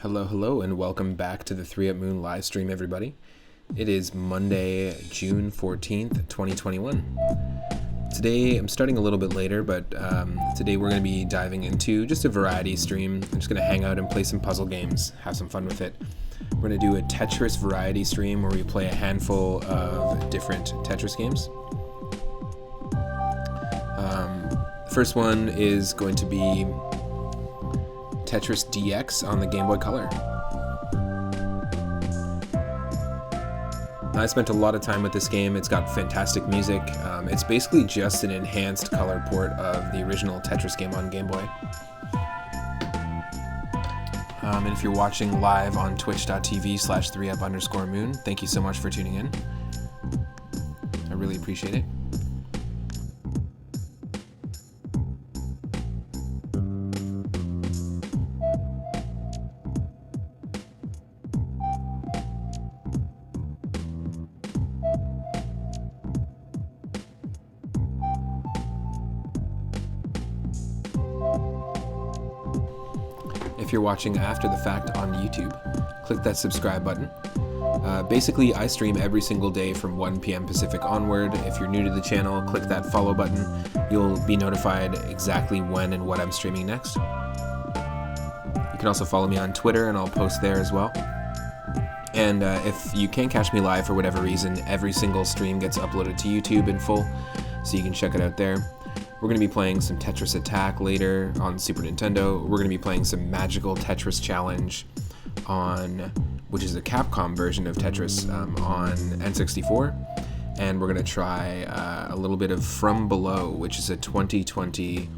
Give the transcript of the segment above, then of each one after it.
Hello, hello, and welcome back to the 3 Up Moon live stream, everybody. It is Monday, June 14th, 2021. Today, I'm starting a little bit later, but today we're going to be diving into just a variety stream. I'm just going to hang out and play some puzzle games, have some fun with it. We're going to do a Tetris variety stream where we play a handful of different Tetris games. The first one is going to be Tetris DX on the Game Boy Color. I spent a lot of time with this game. It's got fantastic music. It's basically just an enhanced color port of the original Tetris game on Game Boy. And if you're watching live on twitch.tv/3up_moon, thank you so much for tuning in. I really appreciate it. If you're watching after the fact on YouTube, click that subscribe button. Basically, I stream every single day from 1 p.m. Pacific onward. If you're new to the channel, click that follow button. You'll be notified exactly when and what I'm streaming next. You can also follow me on Twitter, and I'll post there as well. And if you can't catch me live for whatever reason, every single stream gets uploaded to YouTube in full, so you can check it out there. We're going to be playing some Tetris Attack later on Super Nintendo. We're going to be playing some Magical Tetris Challenge which is a Capcom version of Tetris on N64. And we're going to try a little bit of From Below, which is a 2020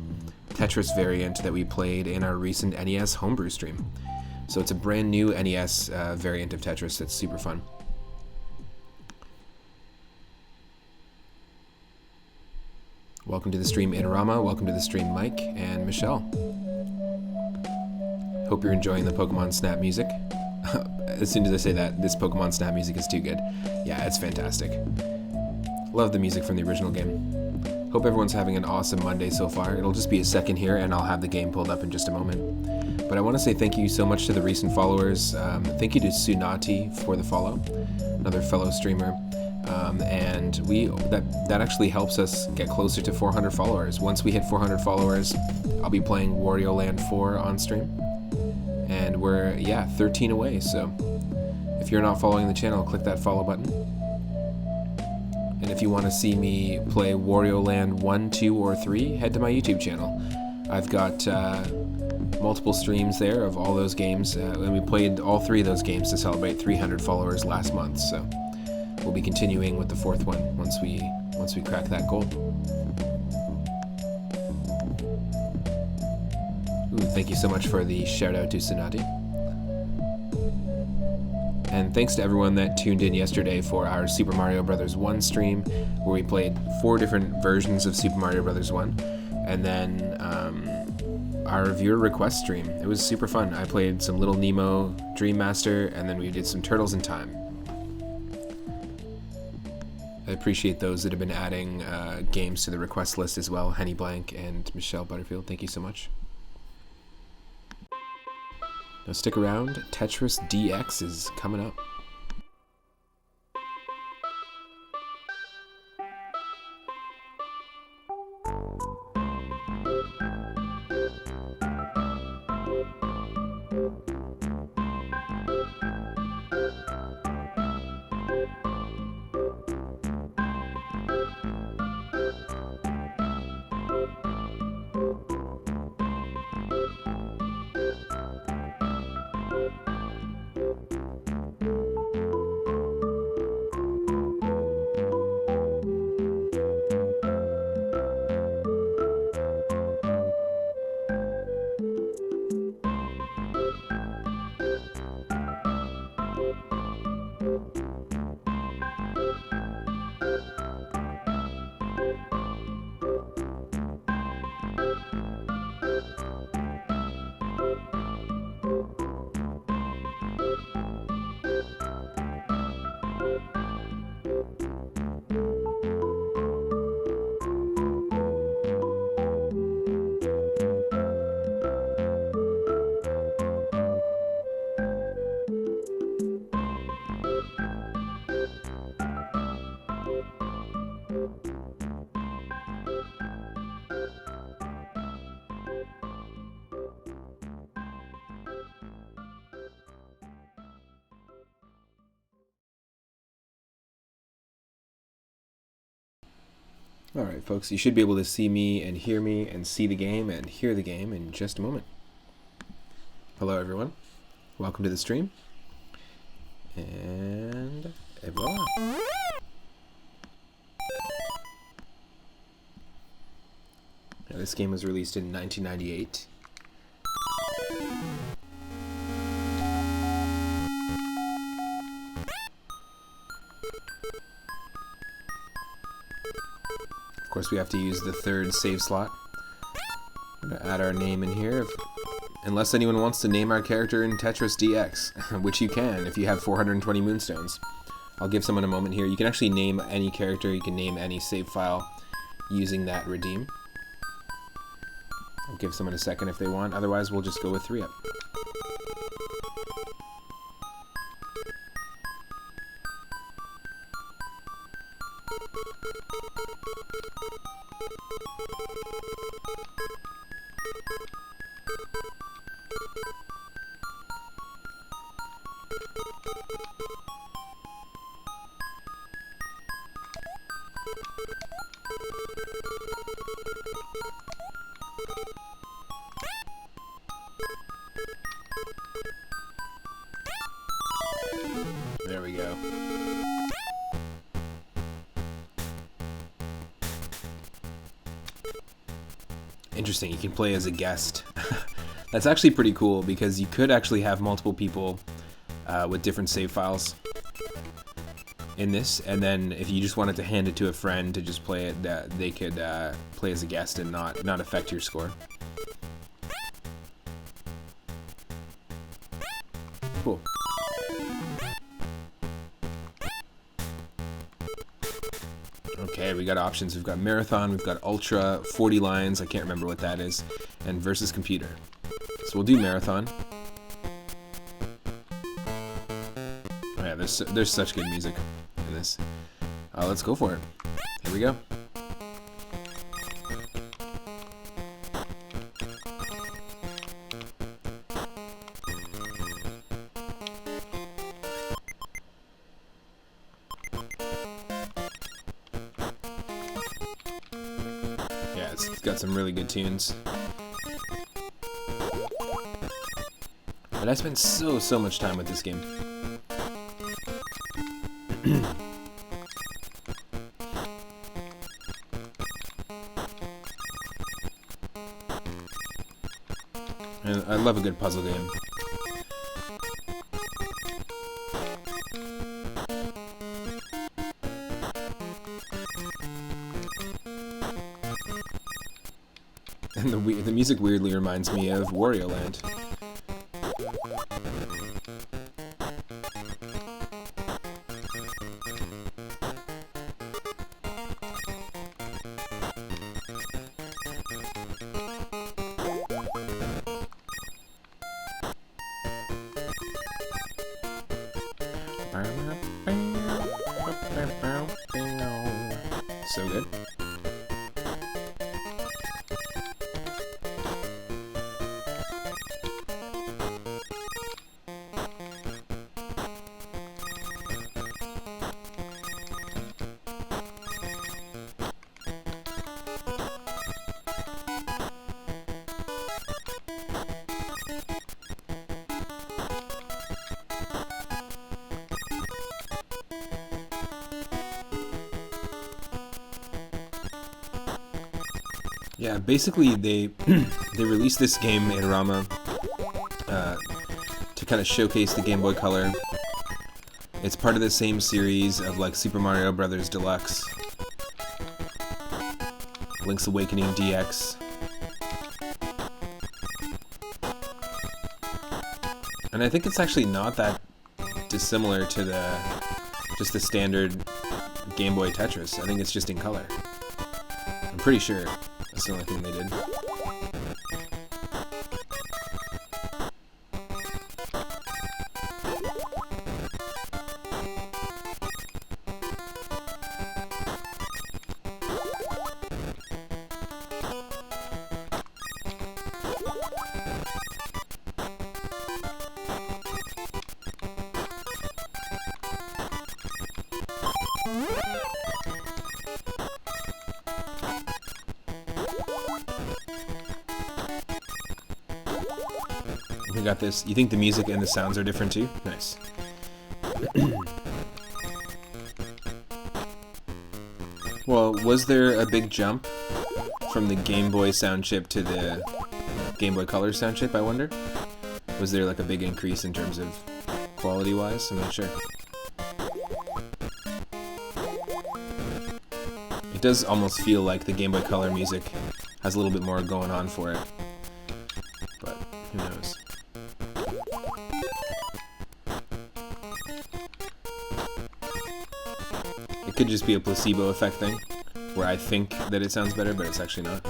Tetris variant that we played in our recent NES Homebrew stream. So it's a brand new NES variant of Tetris that's super fun. Welcome to the stream, Inorama. Welcome to the stream, Mike and Michelle. Hope you're enjoying the Pokemon Snap music. As soon as I say that, this Pokemon Snap music is too good. Yeah, it's fantastic. Love the music from the original game. Hope everyone's having an awesome Monday so far. It'll just be a second here, and I'll have the game pulled up in just a moment. But I want to say thank you so much to the recent followers. Thank you to Sunati for the follow, another fellow streamer. And that actually helps us get closer to 400 followers. Once we hit 400 followers, I'll be playing Wario Land 4 on stream. And we're, 13 away, so if you're not following the channel, click that follow button. And if you want to see me play Wario Land 1, 2, or 3, head to my YouTube channel. I've got multiple streams there of all those games, and we played all 3 of those games to celebrate 300 followers last month, so we'll be continuing with the 4th one once we crack that goal. Ooh, thank you so much for the shout out to Sunati. And thanks to everyone that tuned in yesterday for our Super Mario Bros. 1 stream, where we played 4 different versions of Super Mario Bros. 1, and then our viewer request stream. It was super fun. I played some Little Nemo Dream Master, and then we did some Turtles in Time. I appreciate those that have been adding games to the request list as well. Henny Blank and Michelle Butterfield, thank you so much. Now stick around, Tetris DX is coming up. Alright folks, you should be able to see me and see the game and hear the game in just a moment. Hello everyone, welcome to the stream, and voila. Now, this game was released in 1998. Of course, we have to use the third save slot. I'm going to add our name in here, unless anyone wants to name our character in Tetris DX, which you can if you have 420 moonstones. I'll give someone a moment here. You can actually name any character, you can name any save file using that redeem. I'll give someone a second if they want, otherwise we'll just go with 3-up. There we go. Interesting, you can play as a guest. That's actually pretty cool because you could actually have multiple people with different save files in this, and then if you just wanted to hand it to a friend to just play it, they could play as a guest and not affect your score. Cool. Okay, we got options. We've got Marathon, we've got Ultra, 40 lines, I can't remember what that is, and versus Computer. So we'll do Marathon. Oh yeah, there's such good music in this. Let's go for it. Here we go. It's got some really good tunes. And I spent so much time with this game. And I love a good puzzle game. And the music weirdly reminds me of Wario Land. So good. Yeah, basically they released this game, Adorama, to kind of showcase the Game Boy Color. It's part of the same series of like Super Mario Bros. Deluxe, Link's Awakening DX, and I think it's actually not that dissimilar to just the standard Game Boy Tetris. I think it's just in color. I'm pretty sure. That's the only thing they did. We got this. You think the music and the sounds are different too? Nice. Well, was there a big jump from the Game Boy sound chip to the Game Boy Color sound chip, I wonder? Was there like a big increase in terms of quality-wise? I'm not sure. It does almost feel like the Game Boy Color music has a little bit more going on for it. But who knows? It could just be a placebo effect thing, where I think that it sounds better, but it's actually not.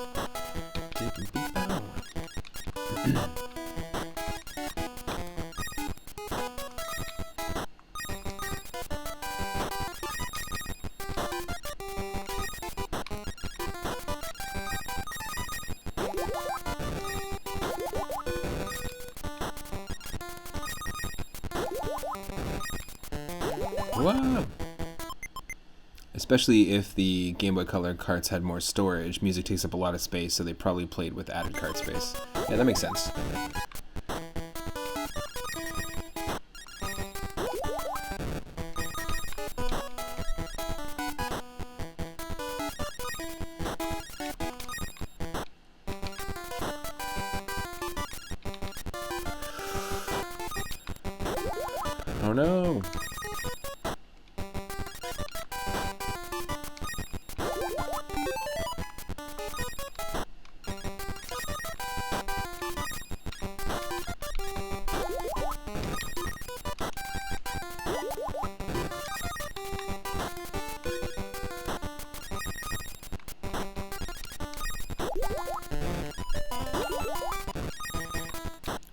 Wow! Especially if the Game Boy Color carts had more storage, music takes up a lot of space, so they probably played with added cart space. Yeah, that makes sense. Oh no!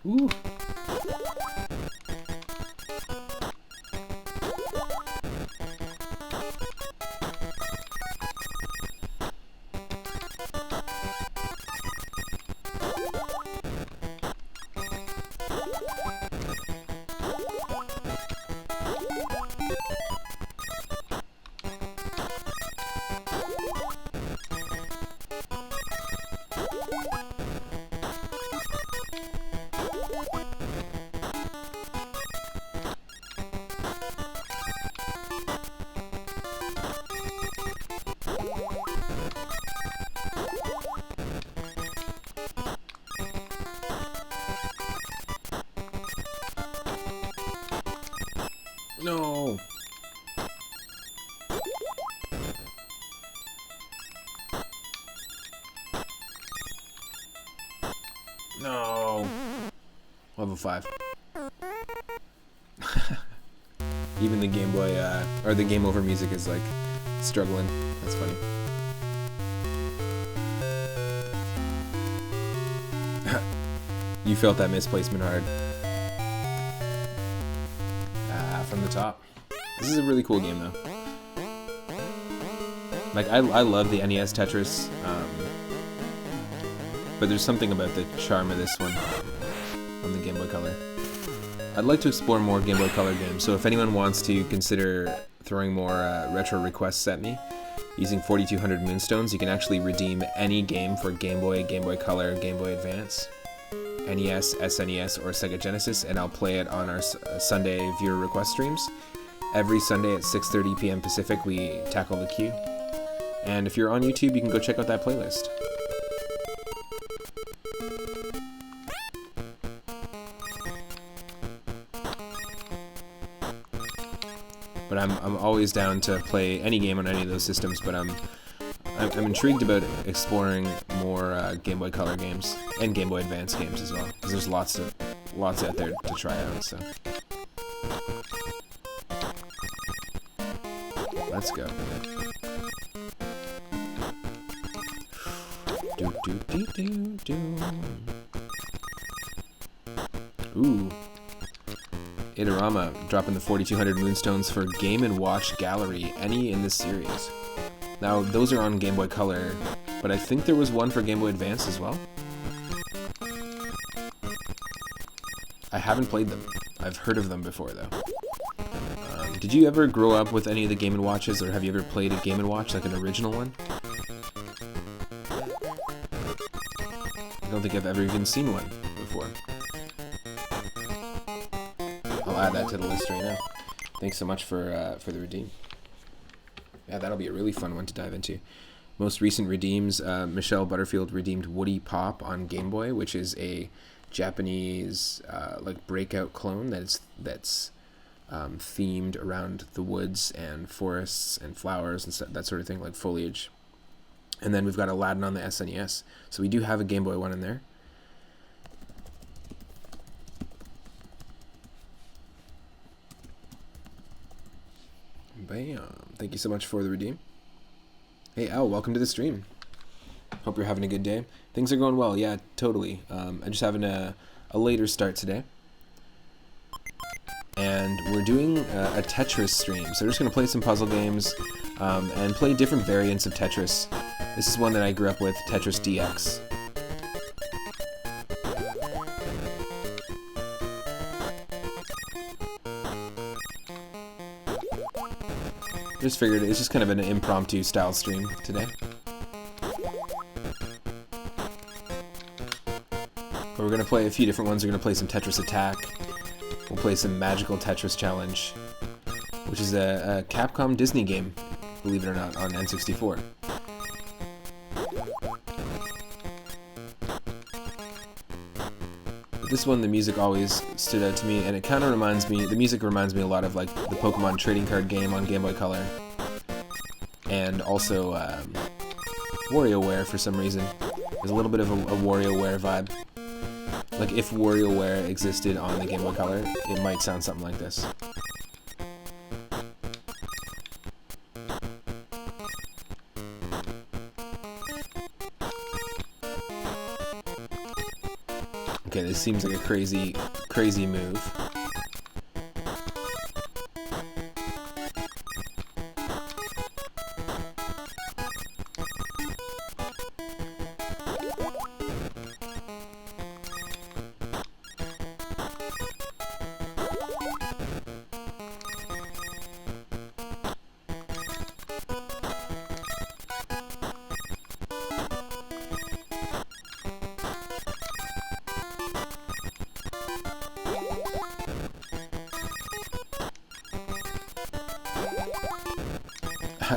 Ooh. No. No. Level 5. Even the Game Boy, or the Game Over music is like struggling. That's funny. You felt that misplacement hard. From the top. This is a really cool game though. Like I love the NES Tetris, but there's something about the charm of this one on the Game Boy Color. I'd like to explore more Game Boy Color games, so if anyone wants to consider throwing more retro requests at me, using 4200 Moonstones, you can actually redeem any game for Game Boy, Game Boy Color, Game Boy Advance, NES, SNES, or Sega Genesis, and I'll play it on our Sunday viewer request streams. Every Sunday at 6:30 p.m. Pacific, we tackle the queue. And if you're on YouTube, you can go check out that playlist. But I'm always down to play any game on any of those systems, but I'm intrigued about exploring more Game Boy Color games and Game Boy Advance games as well, because there's lots out there to try out. So let's go. Do do do do do. Ooh. Itorama dropping the 4200 Moonstones for Game & Watch Gallery, any in this series. Now, those are on Game Boy Color, but I think there was one for Game Boy Advance as well. I haven't played them. I've heard of them before, though. Did you ever grow up with any of the Game & Watches, or have you ever played a Game & Watch, like an original one? I don't think I've ever even seen one before. I'll add that to the list right now. Thanks so much for the redeem. Yeah, that'll be a really fun one to dive into. Most recent redeems, Michelle Butterfield redeemed Woody Pop on Game Boy, which is a Japanese like breakout clone that's themed around the woods and forests and flowers and that sort of thing, like foliage. And then we've got Aladdin on the SNES. So we do have a Game Boy one in there. Bam. Thank you so much for the redeem. Hey, Al, welcome to the stream. Hope you're having a good day. Things are going well. Yeah, totally. I'm just having a later start today. And we're doing a Tetris stream. So we're just going to play some puzzle games and play different variants of Tetris. This is one that I grew up with, Tetris DX. Just figured it's just kind of an impromptu style stream today. But we're going to play a few different ones. We're going to play some Tetris Attack. We'll play some Magical Tetris Challenge, which is a Capcom Disney game, believe it or not, on N64. But this one, the music always stood out to me, and it kind of reminds me, the music reminds me a lot of like the Pokemon trading card game on Game Boy Color, and also WarioWare for some reason. There's a little bit of a WarioWare vibe. Like, if WarioWare existed on the Game Boy Color, it might sound something like this. Okay, this seems like a crazy move.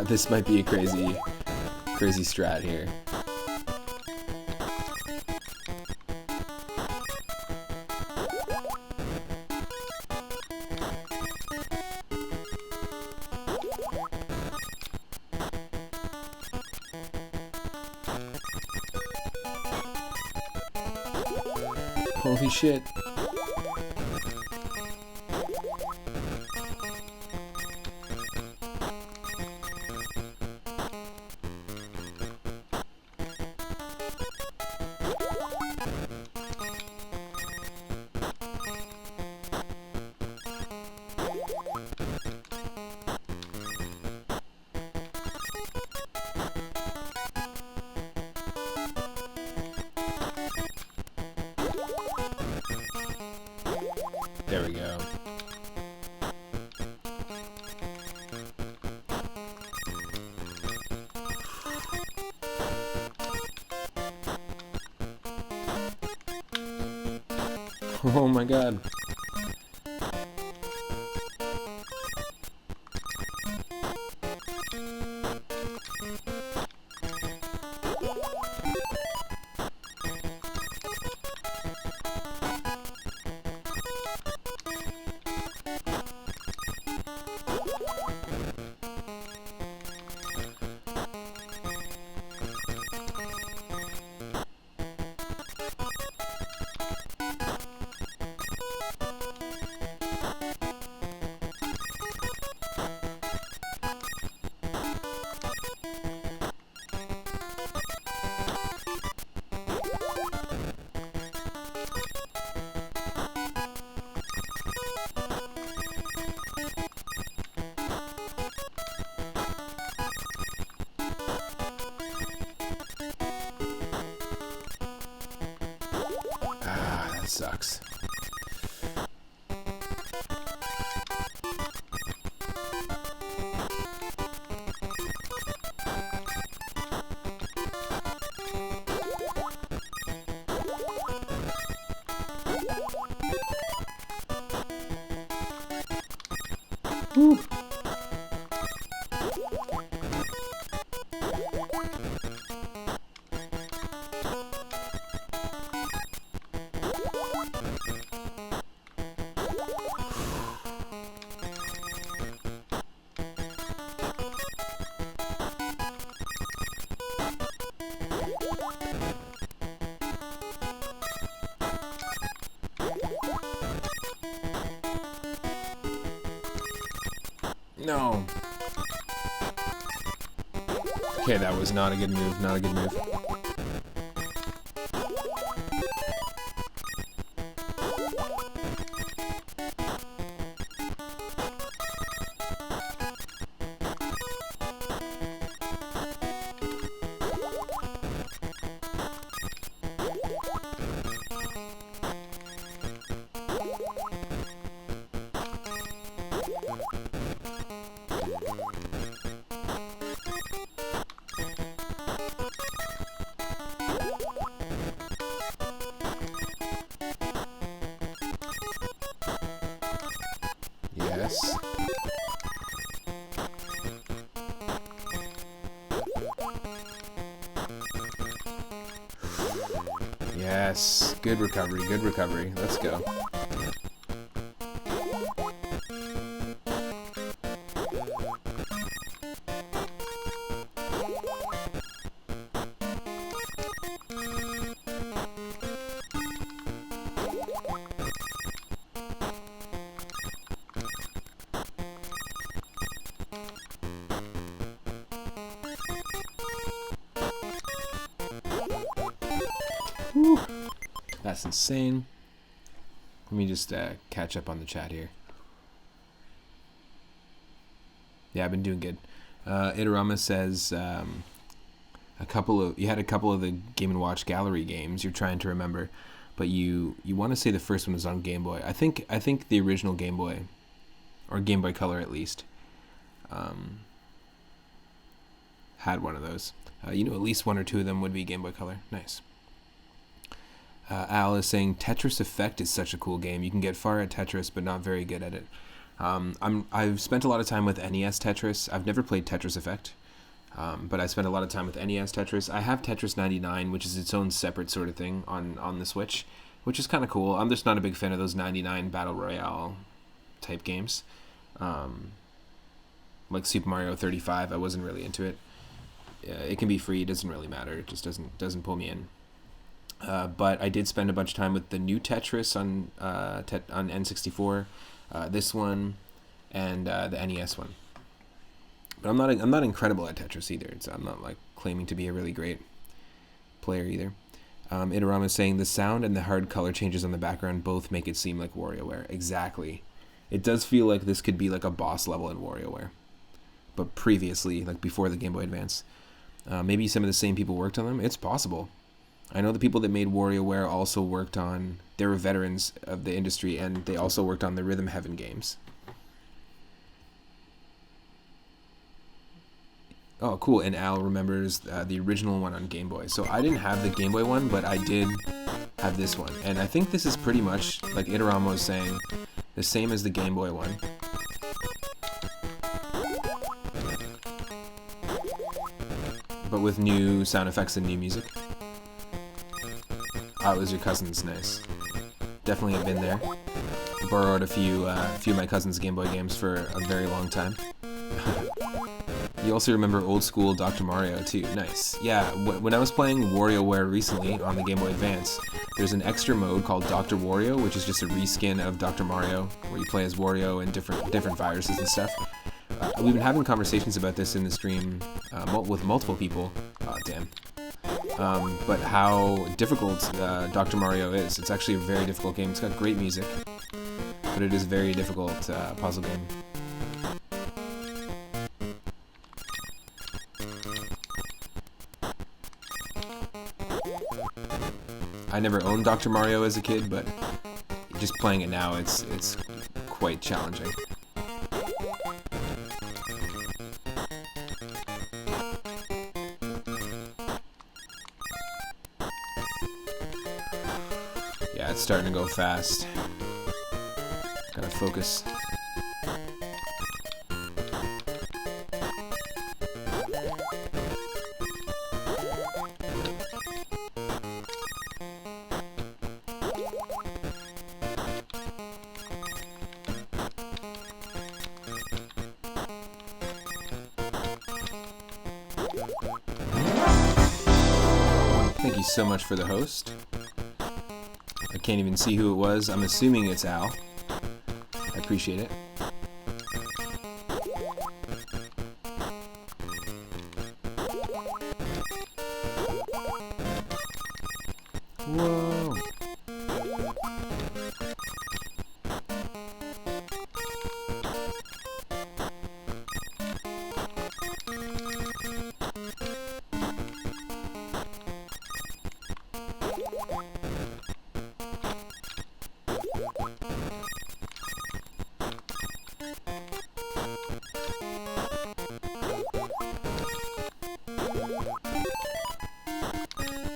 This might be a crazy strat here. Holy shit. There we go. Oh my god. That sucks. Woo. No. Okay, that was not a good move, not a good move. Yes. Yes. Good recovery, good recovery. Let's go. Whew. That's insane. Let me just catch up on the chat here. Yeah, I've been doing good. Itarama says you had a couple of the Game & Watch gallery games you're trying to remember, but you want to say the first one was on Game Boy. I think the original Game Boy, or Game Boy Color at least, had one of those. At least one or two of them would be Game Boy Color. Nice. Al is saying Tetris Effect is such a cool game. You can get far at Tetris, but not very good at it. I've spent a lot of time with NES Tetris. I've never played Tetris Effect, but I spent a lot of time with NES Tetris. I have Tetris 99, which is its own separate sort of thing on the Switch, which is kind of cool. I'm just not a big fan of those 99 Battle Royale type games. Like Super Mario 35, I wasn't really into it. It can be free, it doesn't really matter. It just doesn't pull me in. But I did spend a bunch of time with the new Tetris on N64, this one, and the NES one. But I'm not incredible at Tetris either. I'm not like claiming to be a really great player either. Itarama is saying the sound and the hard color changes on the background both make it seem like WarioWare. Exactly. It does feel like this could be like a boss level in WarioWare, but previously, like before the Game Boy Advance. Maybe some of the same people worked on them. It's possible. I know the people that made WarioWare also worked on... They were veterans of the industry, and they also worked on the Rhythm Heaven games. Oh, cool. And Al remembers the original one on Game Boy. So I didn't have the Game Boy one, but I did have this one. And I think this is pretty much, like Itarama was saying, the same as the Game Boy one. But with new sound effects and new music. Oh, it was your cousin's. Nice. Definitely have been there. Borrowed a few of my cousin's Game Boy games for a very long time. You also remember old school Dr. Mario too. Nice. Yeah, when I was playing WarioWare recently on the Game Boy Advance, there's an extra mode called Dr. Wario, which is just a reskin of Dr. Mario, where you play as Wario and different viruses and stuff. We've been having conversations about this in the stream with multiple people. Oh, damn. But how difficult Dr. Mario is. It's actually a very difficult game. It's got great music, but it is a very difficult puzzle game. I never owned Dr. Mario as a kid, but just playing it now, it's quite challenging. Yeah, it's starting to go fast. Gotta focus. so much for the host. I can't even see who it was. I'm assuming it's Al. I appreciate it. Whoa.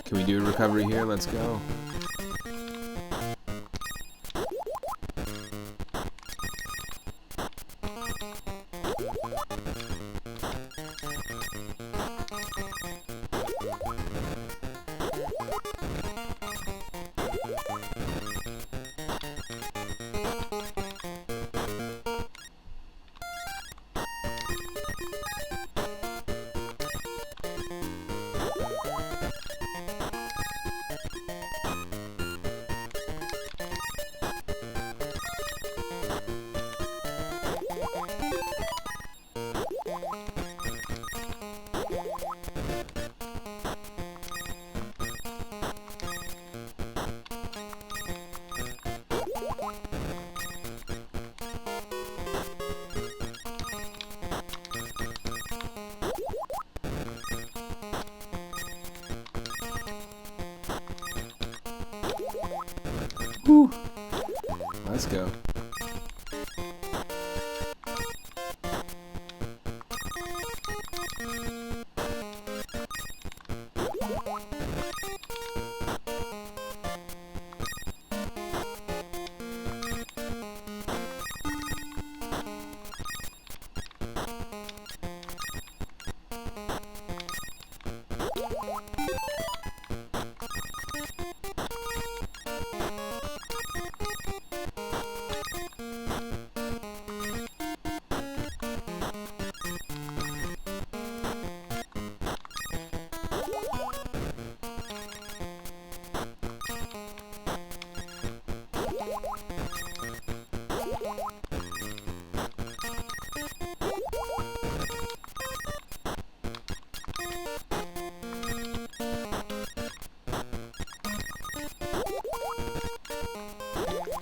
Can we do a recovery here? Let's go. Whew. Let's go.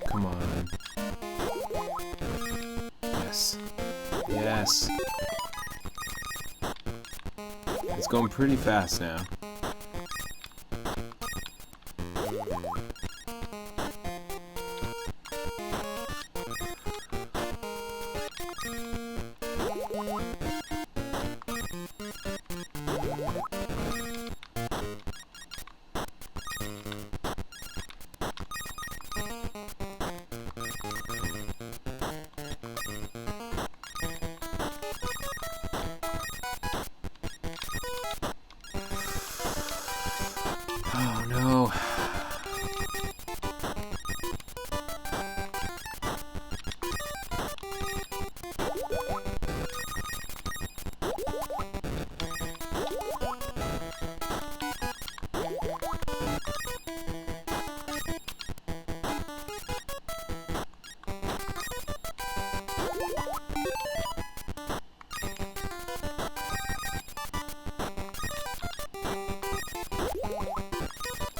Come on. Yes. Yes. It's going pretty fast now. Oh no.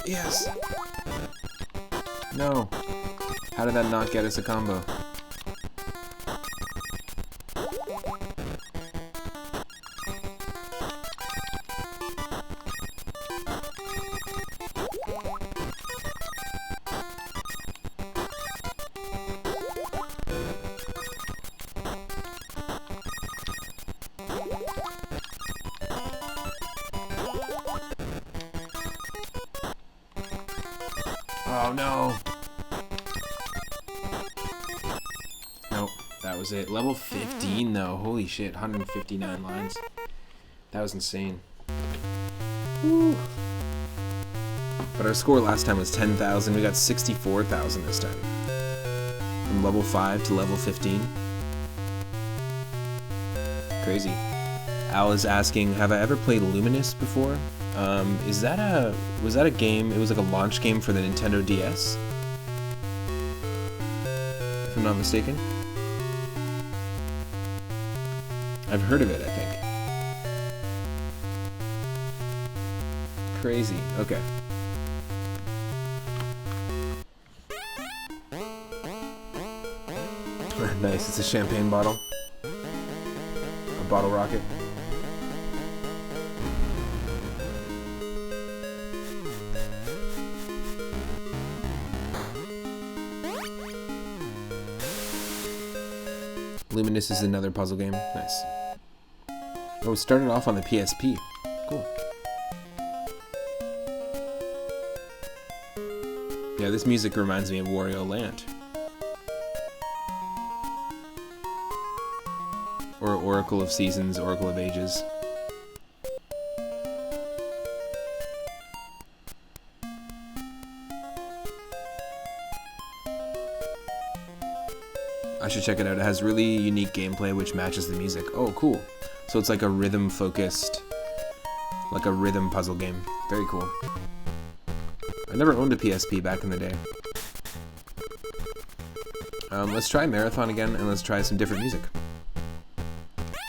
Yes. No. How did that not get us a combo? Oh no. Nope, that was it. Level 15 though. Holy shit, 159 lines. That was insane. Woo. But our score last time was 10,000. We got 64,000 this time. From level 5 to level 15. Crazy. Al is asking, have I ever played Luminous before? was that a game? It was like a launch game for the Nintendo DS, if I'm not mistaken. I've heard of it, I think. Crazy. Okay. Nice. It's a champagne bottle. A bottle rocket. Luminous is another puzzle game. Nice. Oh, it started off on the PSP. Cool. Yeah, this music reminds me of Wario Land. Or Oracle of Seasons, Oracle of Ages. I should check it out. It has really unique gameplay which matches the music. Oh, cool. So it's like a rhythm-focused, like a rhythm puzzle game. Very cool. I never owned a PSP back in the day. Let's try Marathon again, and let's try some different music.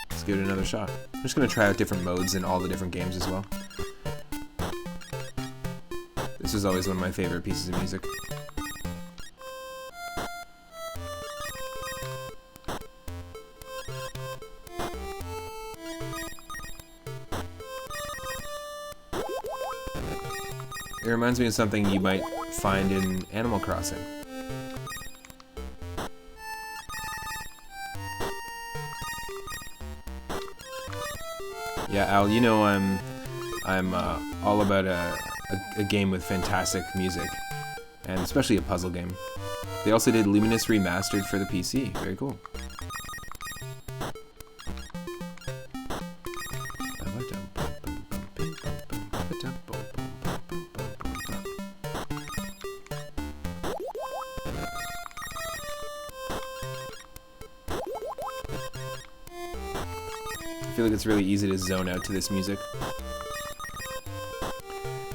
Let's give it another shot. I'm just going to try out different modes in all the different games as well. This is always one of my favorite pieces of music. It reminds me of something you might find in Animal Crossing. Yeah, Al, you know I'm all about a game with fantastic music, and especially a puzzle game. They also did Luminous Remastered for the PC. Very cool. I feel like it's really easy to zone out to this music.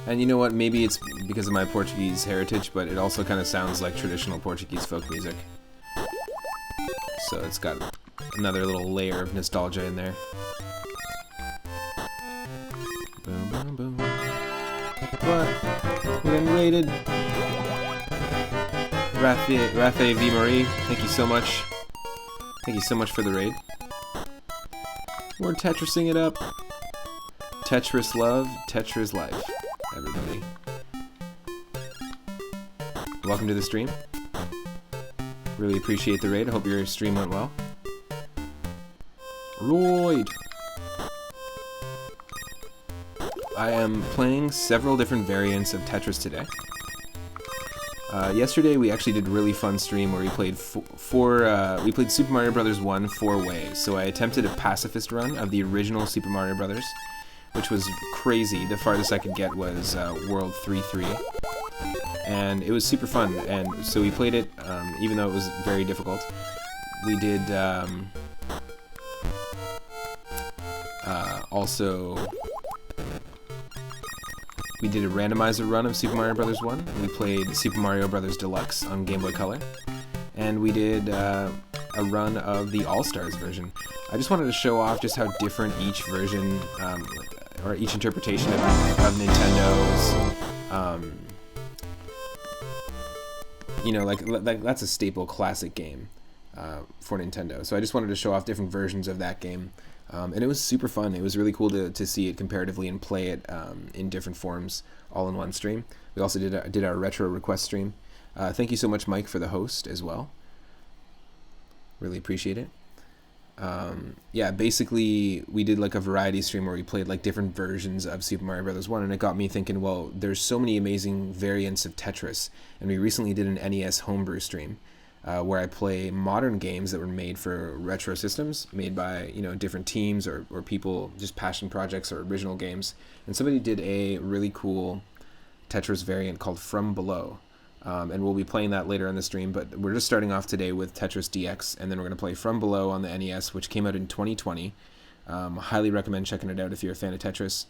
And you know what, maybe it's because of my Portuguese heritage, but it also kind of sounds like traditional Portuguese folk music. So it's got another little layer of nostalgia in there. Boom, boom, boom. What? We're getting raided. Rafe V. Marie, thank you so much. Thank you so much for the raid. We're Tetrising it up. Tetris love, Tetris life, everybody. Welcome to the stream. Really appreciate the raid. I hope your stream went well. Royd! I am playing several different variants of Tetris today. Yesterday we actually did a really fun stream where we played we played Super Mario Bros. 1 4 ways. So I attempted a pacifist run of the original Super Mario Bros., which was crazy. The farthest I could get was World 3-3. And it was super fun, and so we played it, even though it was very difficult. We did we did a randomizer run of Super Mario Bros. 1. We played Super Mario Bros. Deluxe on Game Boy Color. And we did a run of the All-Stars version. I just wanted to show off just how different each version, or each interpretation of Nintendo's, you know, like that's a staple classic game for Nintendo. So I just wanted to show off different versions of that game. And it was super fun. It was really cool to see it comparatively and play it in different forms all in one stream. We also did our retro request stream. Thank you so much, Mike, for the host as well. Really appreciate it. Yeah, basically we did like a variety stream where we played like different versions of Super Mario Bros. 1, and it got me thinking, well, there's so many amazing variants of Tetris. And we recently did an NES Homebrew stream. Where I play modern games that were made for retro systems, made by, you know, different teams or people, just passion projects or original games. And somebody did a really cool Tetris variant called From Below. And we'll be playing that later on the stream, but we're just starting off today with Tetris DX, and then we're going to play From Below on the NES, which came out in 2020. Highly recommend checking it out if you're a fan of Tetris.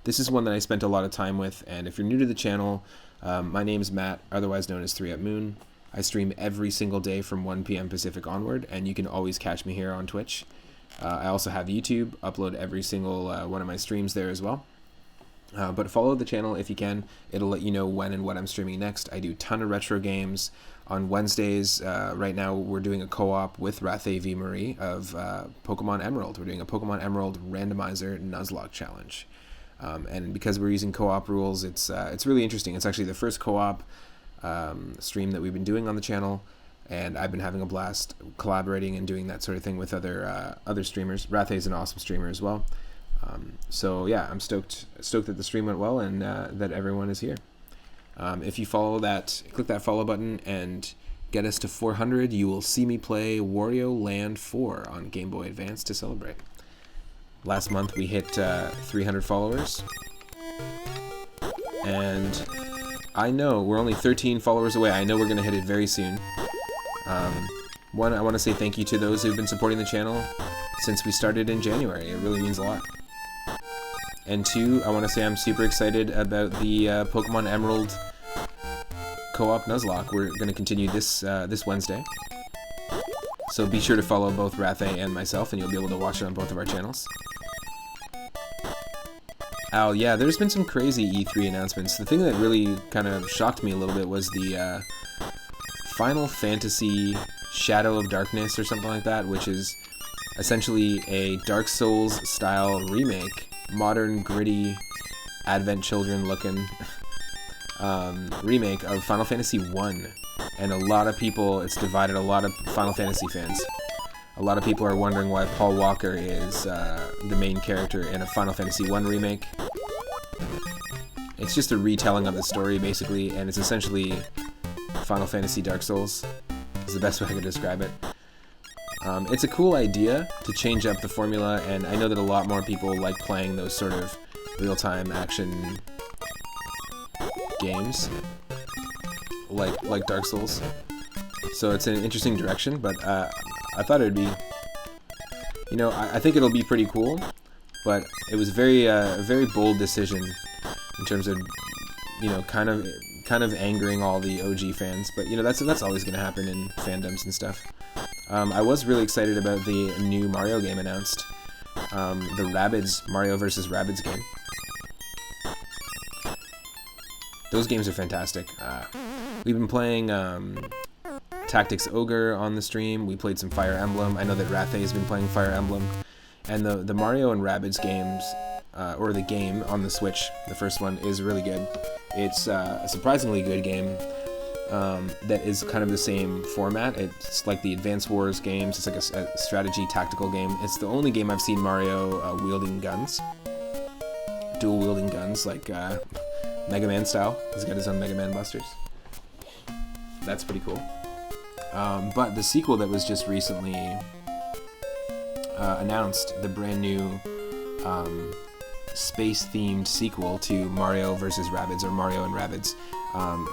This is one that I spent a lot of time with, and if you're new to the channel, my name's Matt, otherwise known as 3UpMoon. I stream every single day from 1 p.m. Pacific onward, and you can always catch me here on Twitch. I also have YouTube, upload every single one of my streams there as well. But follow the channel if you can. It'll let you know when and what I'm streaming next. I do a ton of retro games. On Wednesdays, right now we're doing a co-op with Rathe V. Marie of Pokemon Emerald. We're doing a Pokemon Emerald randomizer Nuzlocke challenge. And because we're using co-op rules, it's really interesting. It's actually the first co-op stream that we've been doing on the channel, and I've been having a blast collaborating and doing that sort of thing with other streamers. Rathe is an awesome streamer as well. So yeah, I'm stoked that the stream went well and that everyone is here. If you click that follow button and get us to 400, you will see me play Wario Land 4 on Game Boy Advance to celebrate. Last month we hit 300 followers, and I know we're only 13 followers away. I know we're going to hit it very soon. One, I want to say thank you to those who've been supporting the channel since we started in January. It really means a lot. And two, I want to say I'm super excited about the Pokemon Emerald co-op Nuzlocke. We're going to continue this Wednesday. So be sure to follow both Rathe and myself, and you'll be able to watch it on both of our channels. Yeah, there's been some crazy E3 announcements. The thing that really kind of shocked me a little bit was the Final Fantasy Shadow of Darkness or something like that, which is essentially a Dark Souls style remake, modern, gritty, Advent Children looking remake of Final Fantasy 1. And a lot of people, it's divided a lot of Final Fantasy fans. A lot of people are wondering why Paul Walker is the main character in a Final Fantasy 1 remake. It's just a retelling of the story, basically, and it's essentially Final Fantasy Dark Souls, is the best way I can describe it. It's a cool idea to change up the formula, and I know that a lot more people like playing those sort of real-time action games, like Dark Souls. So it's an interesting direction, but I thought it would be, you know, I think it'll be pretty cool, but it was a very bold decision in terms of, you know, kind of angering all the OG fans. But you know, that's always going to happen in fandoms and stuff. I was really excited about the new Mario game announced, the Rabbids Mario vs. Rabbids game. Those games are fantastic. We've been playing Tactics Ogre on the stream. We played some Fire Emblem. I know that Rathe has been playing Fire Emblem. And the Mario and Rabbids games, or the game on the Switch, the first one, is really good. It's a surprisingly good game that is kind of the same format. It's like the Advance Wars games. It's like a strategy tactical game. It's the only game I've seen Mario wielding guns. Dual wielding guns, like Mega Man style. He's got his own Mega Man busters. That's pretty cool. But the sequel that was just recently announced, the brand new space-themed sequel to Mario vs. Rabbids, or Mario and Rabbids,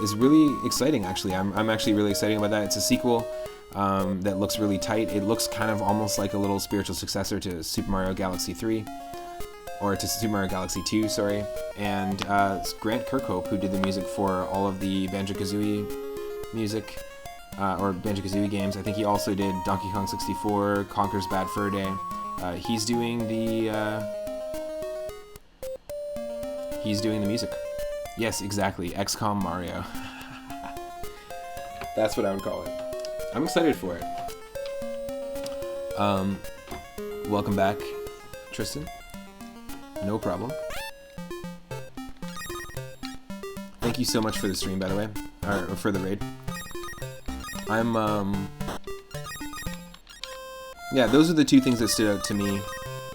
is really exciting, actually. I'm actually really excited about that. It's a sequel that looks really tight. It looks kind of almost like a little spiritual successor to Super Mario Galaxy 3, or to Super Mario Galaxy 2, sorry. And it's Grant Kirkhope, who did the music for all of the Banjo-Kazooie music, or Banjo-Kazooie games. I think he also did Donkey Kong 64, Conker's Bad Fur Day. He's doing the music. Yes, exactly. XCOM Mario. That's what I would call it. I'm excited for it. Welcome back, Tristan. No problem. Thank you so much for the stream, by the way, or for the raid. Yeah, those are the two things that stood out to me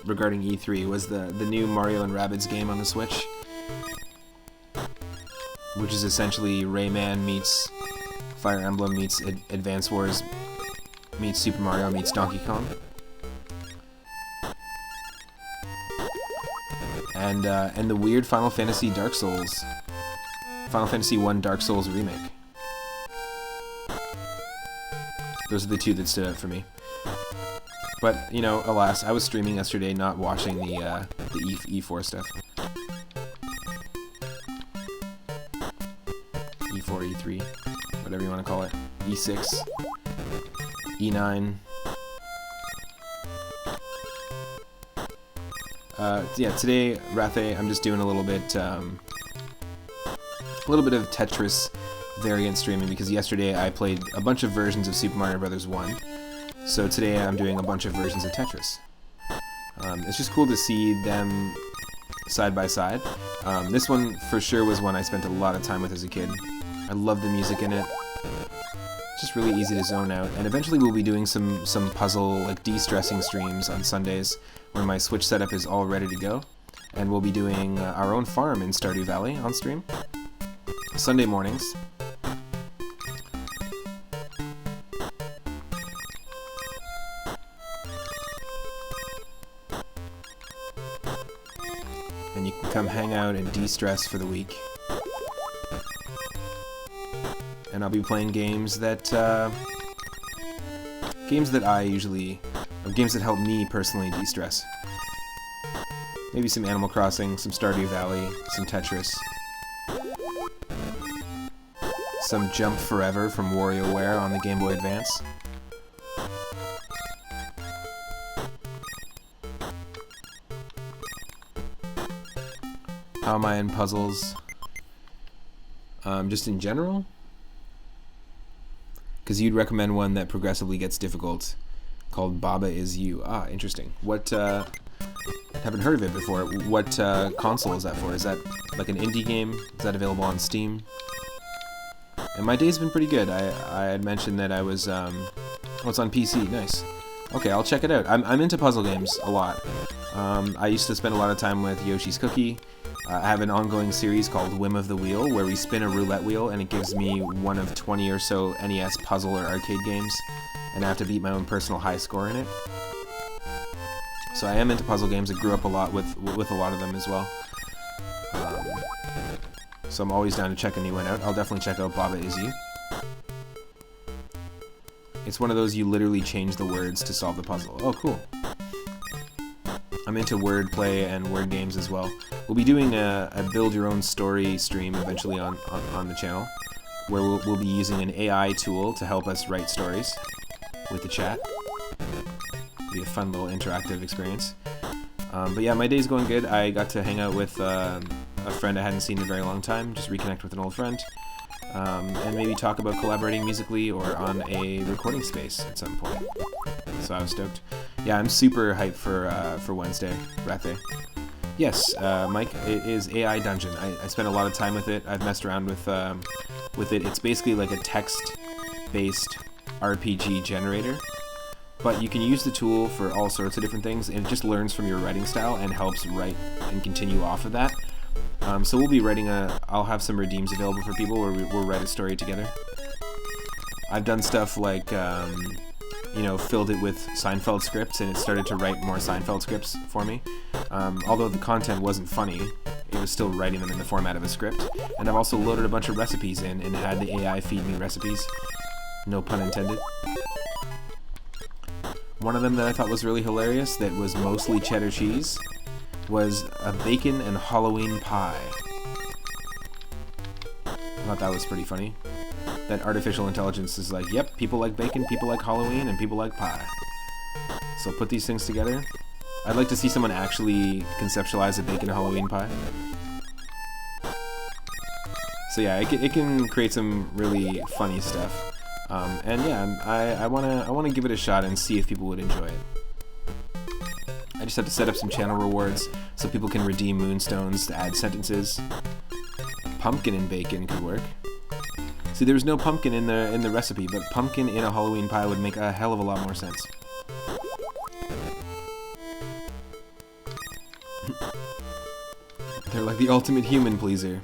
regarding E3, was the new Mario and Rabbids game on the Switch, which is essentially Rayman meets Fire Emblem meets Advance Wars meets Super Mario meets Donkey Kong. And the weird Final Fantasy Dark Souls, Final Fantasy 1 Dark Souls remake. Those are the two that stood out for me. But, you know, alas, I was streaming yesterday, not watching the E4 stuff. E3, whatever you want to call it, E6, E9. Yeah, today, Rathe, I'm just doing a little bit of Tetris variant streaming, because yesterday I played a bunch of versions of Super Mario Bros. 1, so today I'm doing a bunch of versions of Tetris. It's just cool to see them side by side. This one for sure was one I spent a lot of time with as a kid. I love the music in it. It's just really easy to zone out, and eventually we'll be doing some puzzle, like de-stressing streams on Sundays when my Switch setup is all ready to go, and we'll be doing our own farm in Stardew Valley on stream Sunday mornings. And you can come hang out and de-stress for the week. And I'll be playing games that I usually, or games that help me personally de-stress. Maybe some Animal Crossing, some Stardew Valley, some Tetris, some Jump Forever from WarioWare on the Game Boy Advance. How am I in puzzles? Just in general? Because you'd recommend one that progressively gets difficult, called Baba Is You. Ah, interesting. What, haven't heard of it before. What console is that for? Is that like an indie game? Is that available on Steam? And my day's been pretty good. I had mentioned that I was, oh, it's on PC. Nice. Okay, I'll check it out. I'm into puzzle games a lot. I used to spend a lot of time with Yoshi's Cookie. I have an ongoing series called Whim of the Wheel, where we spin a roulette wheel and it gives me one of 20 or so NES puzzle or arcade games, and I have to beat my own personal high score in it. So I am into puzzle games. I grew up a lot with a lot of them as well. So I'm always down to check a new one out. I'll definitely check out Baba Is You. It's one of those you literally change the words to solve the puzzle. Oh, cool. I'm into wordplay and word games as well. We'll be doing a build your own story stream eventually on the channel, where we'll be using an AI tool to help us write stories with the chat. It'll be a fun little interactive experience. But yeah, my day's going good. I got to hang out with a friend I hadn't seen in a very long time, just reconnect with an old friend, and maybe talk about collaborating musically or on a recording space at some point. So I was stoked. Yeah, I'm super hyped for Wednesday, Rathe. Yes, Mike, it is AI Dungeon. I spent a lot of time with it. I've messed around with it. It's basically like a text-based RPG generator, but you can use the tool for all sorts of different things, and it just learns from your writing style and helps write and continue off of that. So we'll be writing I'll have some redeems available for people where we'll write a story together. I've done stuff like, you know, filled it with Seinfeld scripts, and it started to write more Seinfeld scripts for me. Although the content wasn't funny, it was still writing them in the format of a script. And I've also loaded a bunch of recipes in and had the AI feed me recipes. No pun intended. One of them that I thought was really hilarious, that was mostly cheddar cheese, was a bacon and Halloween pie. I thought that was pretty funny. That artificial intelligence is like, yep, people like bacon, people like Halloween, and people like pie. So put these things together. I'd like to see someone actually conceptualize a bacon and Halloween pie. So yeah, it can create some really funny stuff. And yeah, I wanna give it a shot and see if people would enjoy it. I just have to set up some channel rewards so people can redeem moonstones to add sentences. Pumpkin and bacon could work. See, there was no pumpkin in the recipe, but pumpkin in a Halloween pie would make a hell of a lot more sense. They're like the ultimate human pleaser.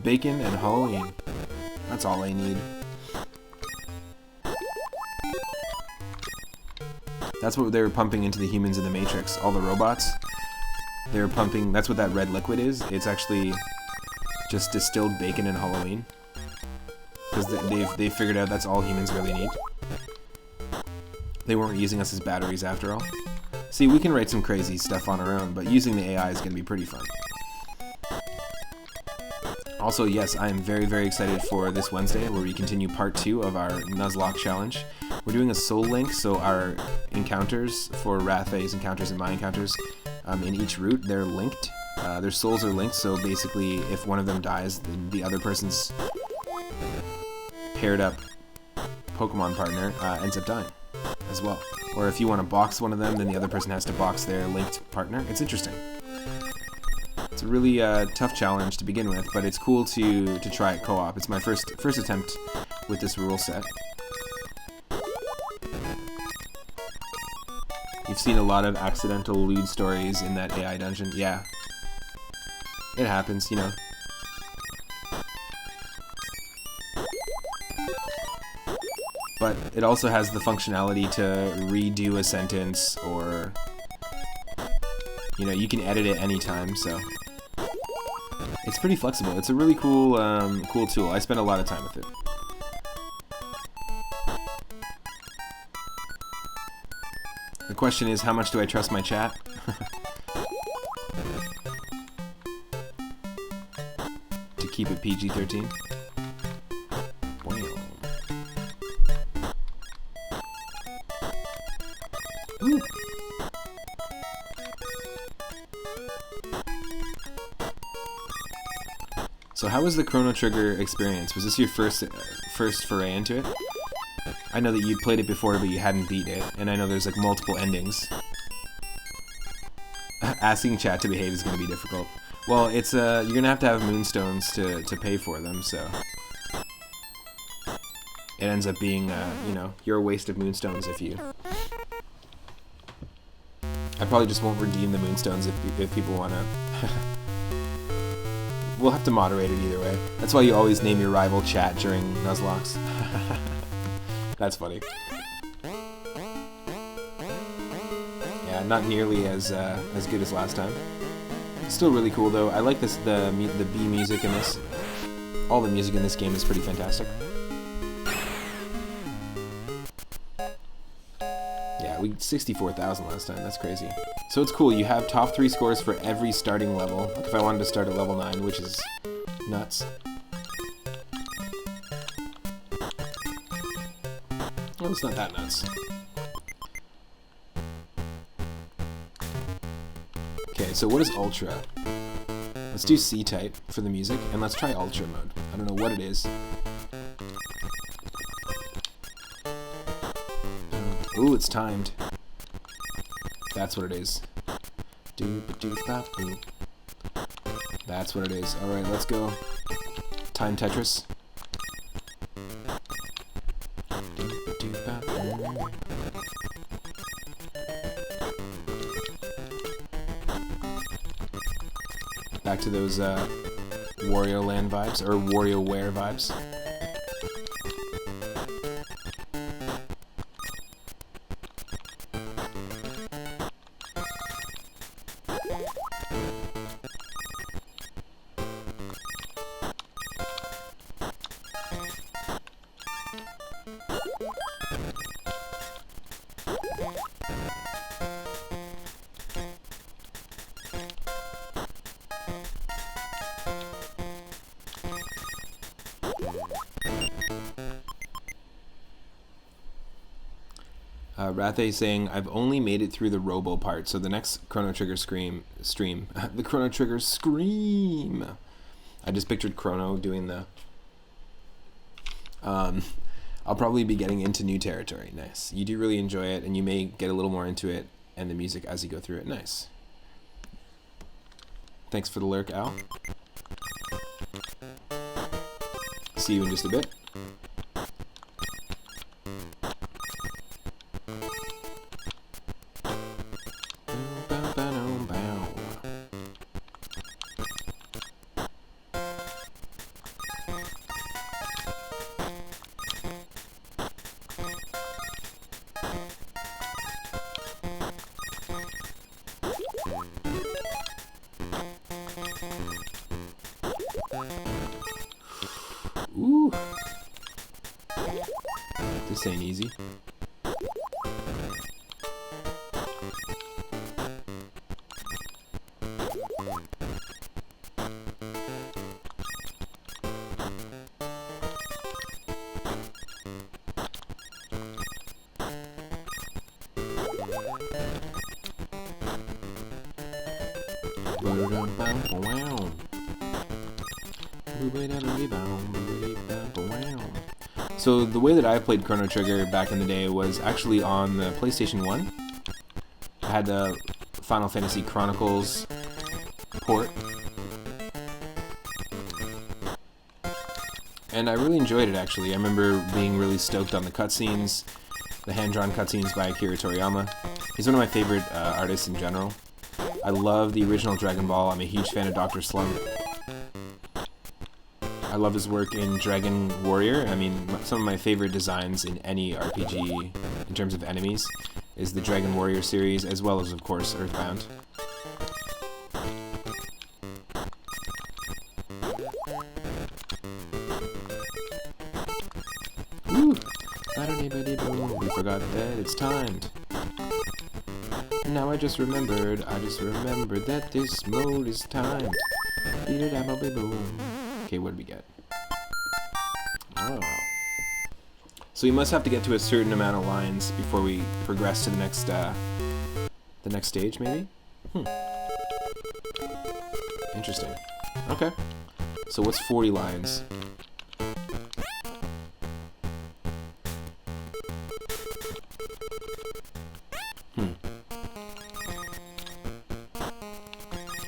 Bacon and Halloween. That's all I need. That's what they were pumping into the humans in the Matrix. All the robots. They were pumping... That's what that red liquid is. It's actually just distilled bacon and Halloween. Because they figured out that's all humans really need. They weren't using us as batteries after all. See, we can write some crazy stuff on our own, but using the AI is going to be pretty fun. Also, yes, I am very, very excited for this Wednesday where we continue part 2 of our Nuzlocke challenge. We're doing a soul link, so our encounters for Rathay's encounters and my encounters in each route, they're linked. Their souls are linked, so basically if one of them dies, the other person's paired up Pokemon partner ends up dying as well. Or if you want to box one of them, then the other person has to box their linked partner. It's interesting. It's a really tough challenge to begin with, but it's cool to try it co-op. It's my first attempt with this rule set. You've seen a lot of accidental loot stories in that AI dungeon. Yeah. It happens, you know. But it also has the functionality to redo a sentence, or, you know, you can edit it anytime, so it's pretty flexible. It's a really cool, cool tool. I spend a lot of time with it. The question is, how much do I trust my chat? To keep it PG-13. Ooh. So how was the Chrono Trigger experience? Was this your first foray into it? I know that you played it before, but you hadn't beat it, and I know there's like multiple endings. Asking chat to behave is going to be difficult. Well, it's you're going to have moonstones to pay for them, so it ends up being you know, you're a waste of moonstones if you. I probably just won't redeem the moonstones if people want to. We'll have to moderate it either way. That's why you always name your rival chat during Nuzlocks. That's funny. Yeah, not nearly as good as last time. Still really cool though. I like this the B music in this. All the music in this game is pretty fantastic. Yeah, we 64,000 last time. That's crazy. So it's cool. You have top 3 scores for every starting level. Like if I wanted to start at level 9, which is nuts. Well, it's not that nuts. Okay, so what is Ultra? Let's do C-type for the music, and let's try Ultra mode. I don't know what it is. Ooh, it's timed. That's what it is. That's what it is. Alright, let's go. Time Tetris. Back to those Wario Land vibes, or WarioWare vibes. Rathe saying, I've only made it through the Robo part, so the next Chrono Trigger stream, the Chrono Trigger Scream. I just pictured Chrono doing the, I'll probably be getting into new territory. Nice. You do really enjoy it, and you may get a little more into it and the music as you go through it. Nice. Thanks for the lurk, Al. See you in just a bit. Ooh. This ain't easy. So the way that I played Chrono Trigger back in the day was actually on the PlayStation 1. I had the Final Fantasy Chronicles port. And I really enjoyed it, actually. I remember being really stoked on the cutscenes, the hand-drawn cutscenes by Akira Toriyama. He's one of my favorite artists in general. I love the original Dragon Ball. I'm a huge fan of Dr. Slump. I love his work in Dragon Warrior. I mean, some of my favorite designs in any RPG in terms of enemies is the Dragon Warrior series, as well as, of course, Earthbound. Woo! We forgot that it's timed. Now I just remembered that this mode is timed. Okay, what did we get? Oh. So we must have to get to a certain amount of lines before we progress to the next stage, maybe? Interesting. Okay. So what's 40 lines?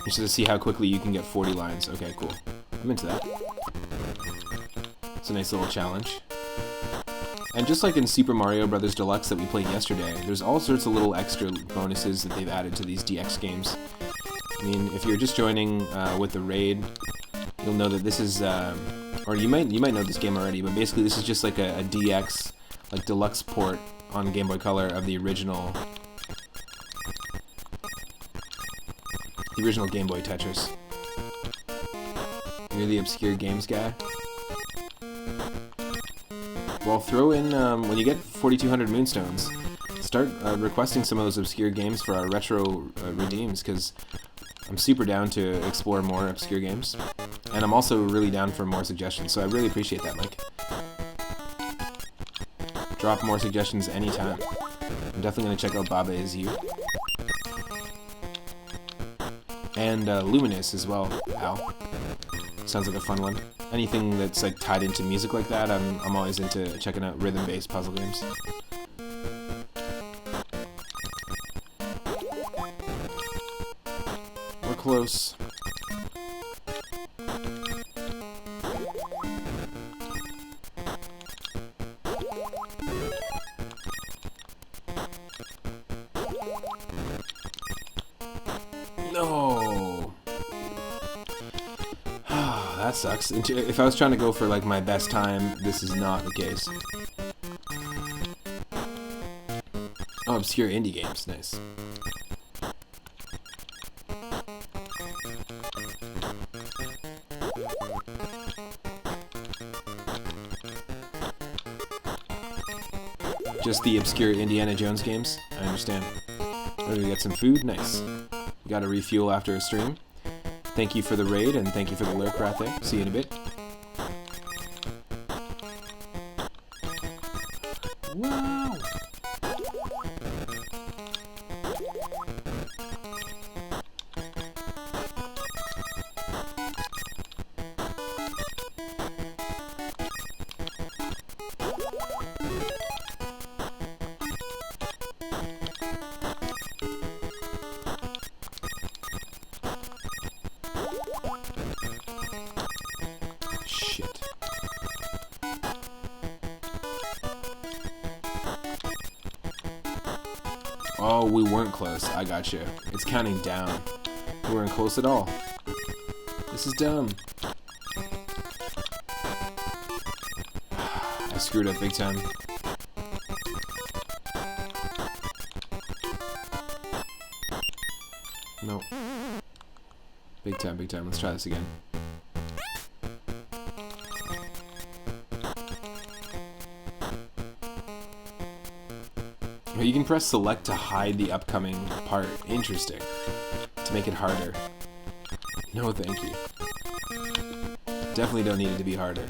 Just to see how quickly you can get 40 lines. Okay, cool. I'm into that. It's a nice little challenge. And just like in Super Mario Bros. Deluxe that we played yesterday, there's all sorts of little extra bonuses that they've added to these DX games. I mean, if you're just joining with the raid, you'll know that this is, or you might know this game already, but basically this is just like a DX, like deluxe port on Game Boy Color of the original Game Boy Tetris. You're the obscure games guy? Well, throw in, when you get 4,200 Moonstones, start requesting some of those obscure games for our retro redeems, because I'm super down to explore more obscure games. And I'm also really down for more suggestions, so I really appreciate that, Mike. Drop more suggestions anytime. I'm definitely going to check out Baba Is You. And Luminous as well, Al. Sounds like a fun one. Anything that's like tied into music like that, I'm always into checking out rhythm-based puzzle games. We're close. No. That sucks. If I was trying to go for like my best time, this is not the case. Oh, obscure indie games. Nice. Just the obscure Indiana Jones games? I understand. Oh, we got some food? Nice. We got a refuel after a stream. Thank you for the raid, and thank you for the lurk, Rathe. See you in a bit. Wow! Oh, we weren't close. I gotcha. It's counting down. We weren't close at all. This is dumb. I screwed up big time. Nope. Big time, big time. Let's try this again. You can press select to hide the upcoming part. Interesting. To make it harder. No, thank you. Definitely don't need it to be harder.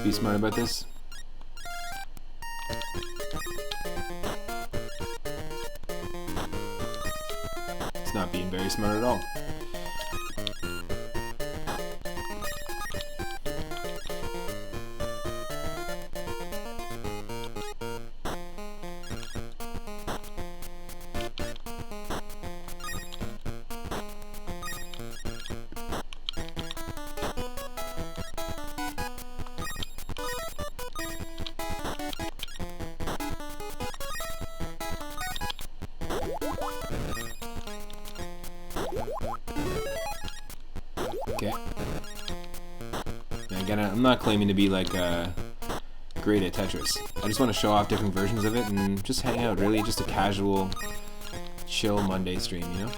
be smart about this. It's not being very smart at all. Okay. Again, I'm not claiming to be like great at Tetris. I just want to show off different versions of it and just hang out. Really, just a casual, chill Monday stream, you know?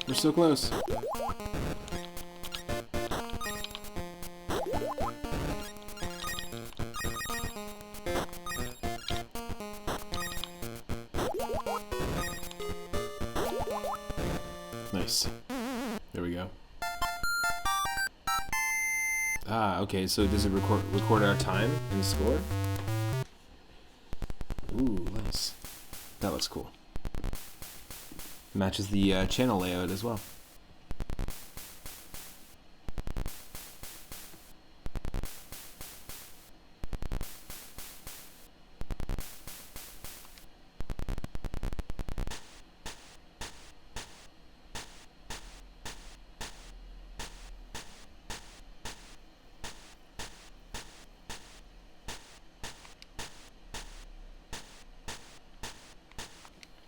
We're so close. Nice. There we go. Ah, okay, so does it record our time and score? Ooh, nice. That looks cool. Matches the channel layout as well.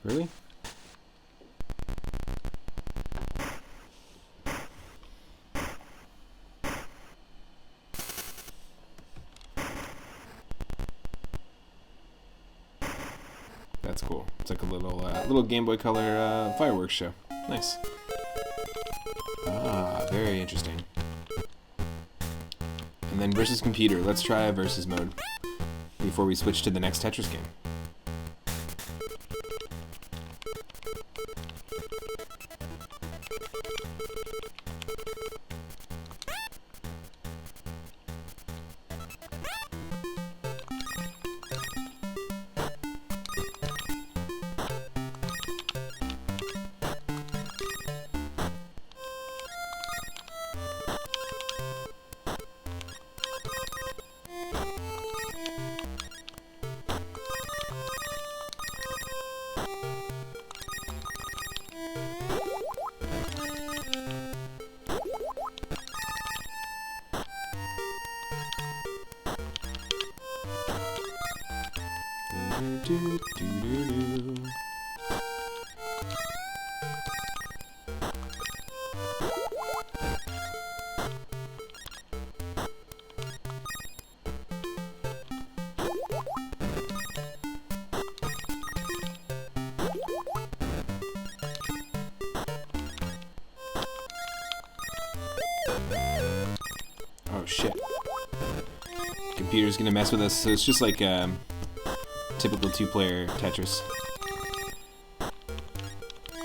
Really? That's cool. It's like a little Game Boy Color fireworks show. Nice. Ah, very interesting. And then versus computer. Let's try a versus mode before we switch to the next Tetris game. Oh shit. Computer's gonna mess with us, so it's just like typical two-player Tetris.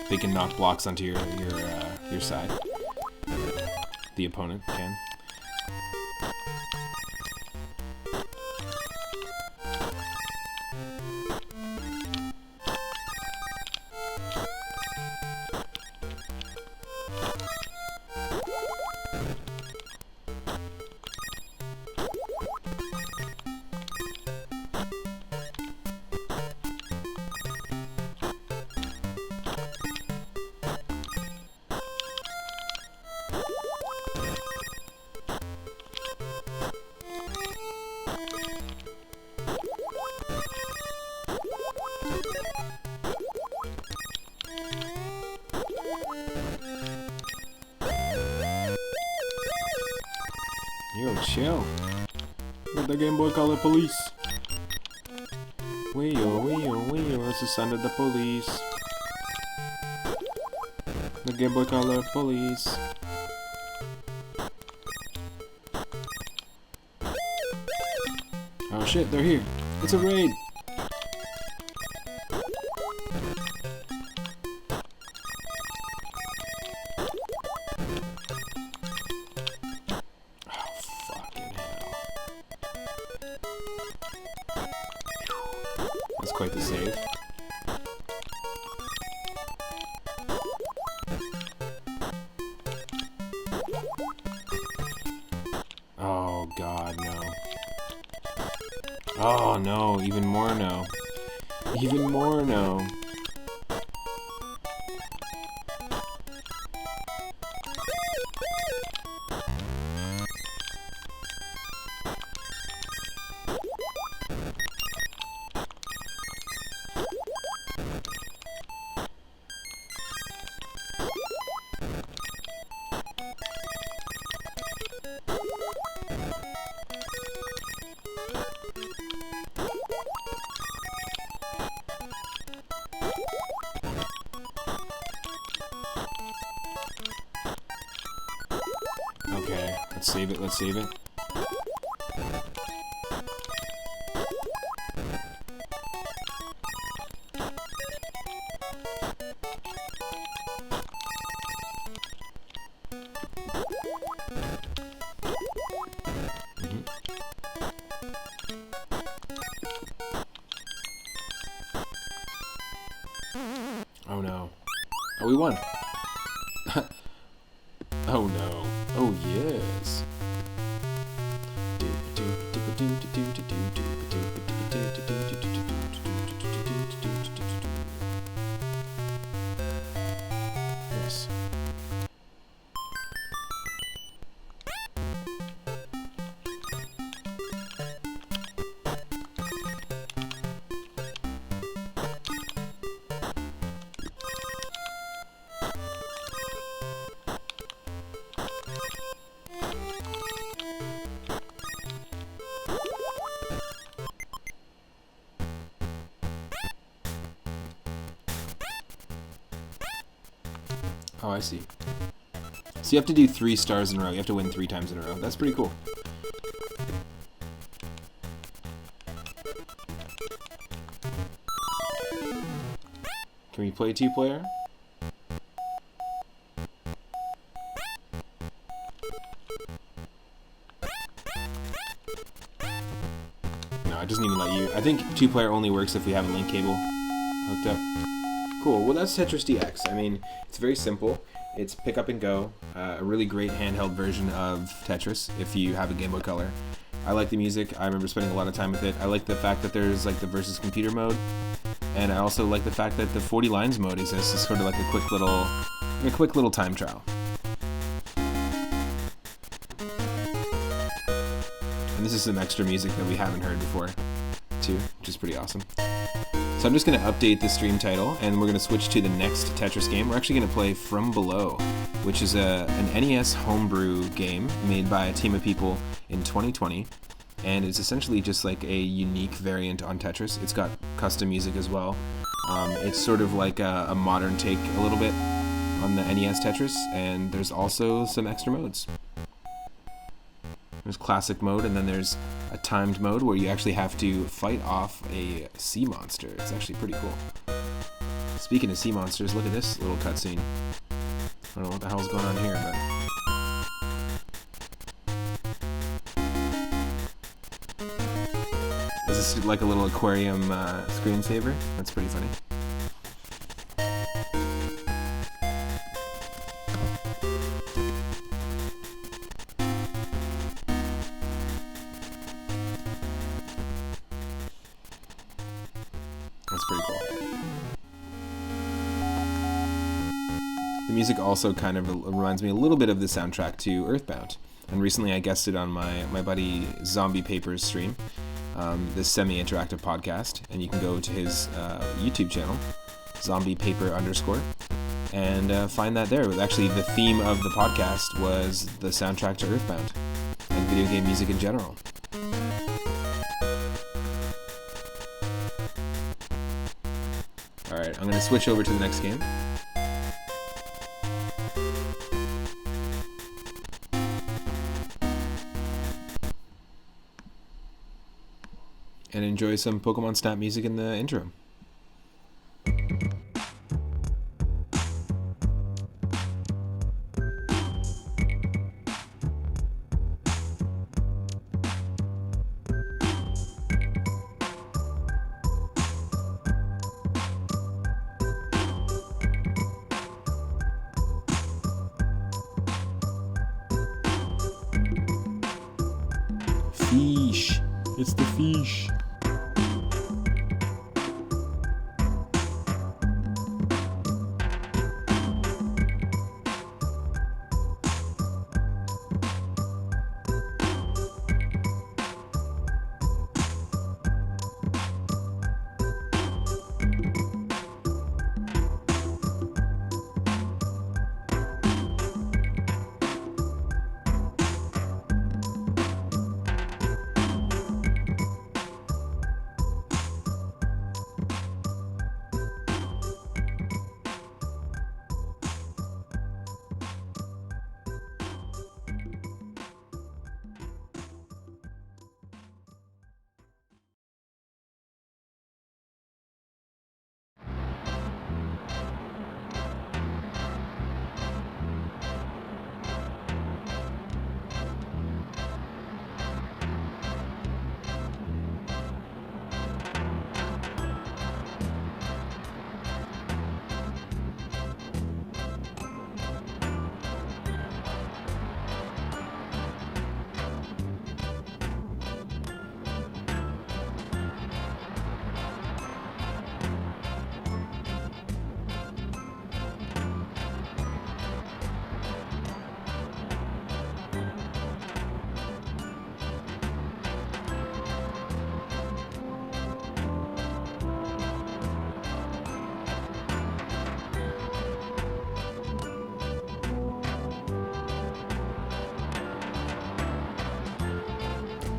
They can knock blocks onto your side. The opponent can. Yo, chill. Let the Game Boy Color police. Wee-yo, it's the sound of the police. The Game Boy Color police. Oh shit, they're here. It's a raid. That's quite the save. Oh god, no. Oh no, even more no. Even more no. Okay, let's save it, let's save it. Oh no. Oh, we won. Oh no. Oh yes. Yes. Oh, I see. So you have to do 3 stars in a row. You have to win 3 times in a row. That's pretty cool. Can we play 2-player? No, it doesn't even let you. I think 2-player only works if we have a link cable hooked up. Cool, well that's Tetris DX. I mean, it's very simple. It's pick up and go. A really great handheld version of Tetris if you have a Game Boy Color. I like the music. I remember spending a lot of time with it. I like the fact that there's like the versus computer mode. And I also like the fact that the 40 lines mode exists. It's sort of like a quick little time trial. And this is some extra music that we haven't heard before, too, which is pretty awesome. So I'm just going to update the stream title, and we're going to switch to the next Tetris game. We're actually going to play From Below, which is an NES homebrew game made by a team of people in 2020. And it's essentially just like a unique variant on Tetris. It's got custom music as well. It's sort of like a modern take a little bit on the NES Tetris, and there's also some extra modes. There's classic mode, and then there's a timed mode where you actually have to fight off a sea monster. It's actually pretty cool. It's Speaking of sea monsters, look at this little cutscene. I don't know what the hell's going on here, but... Is this like a little aquarium screensaver? That's pretty funny. That's pretty cool. The music also kind of reminds me a little bit of the soundtrack to Earthbound. And recently I guested on my buddy Zombie Paper's stream, this semi-interactive podcast, and you can go to his YouTube channel, zombiepaper_, and find that there. Actually, the theme of the podcast was the soundtrack to Earthbound, and video game music in general. Alright, I'm going to switch over to the next game. And enjoy some Pokemon Snap music in the interim. Fish! It's the fish!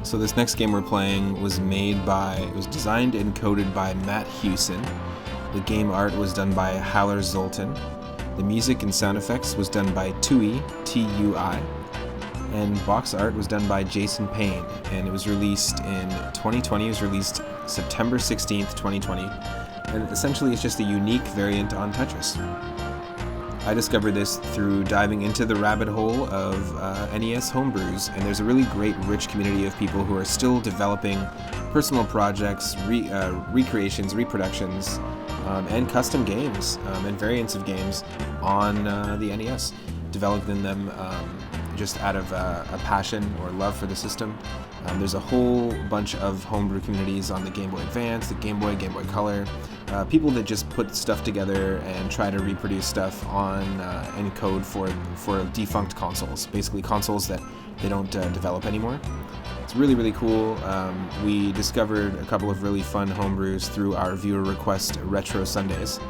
So this next game we're playing was designed and coded by Matt Hewson. The game art was done by Haller Zoltan. The music and sound effects was done by Tui, T-U-I. And box art was done by Jason Payne. And it was released in 2020. It was released September 16th, 2020. And essentially it's just a unique variant on Tetris. I discovered this through diving into the rabbit hole of NES homebrews, and there's a really great, rich community of people who are still developing personal projects, recreations, reproductions, and custom games and variants of games on the NES, developing them just out of a passion or love for the system. There's a whole bunch of homebrew communities on the Game Boy Advance, the Game Boy Color, people that just put stuff together and try to reproduce stuff on and code for defunct consoles, basically consoles that they don't develop anymore. It's really, really cool. We discovered a couple of really fun homebrews through our viewer request Retro Sundays.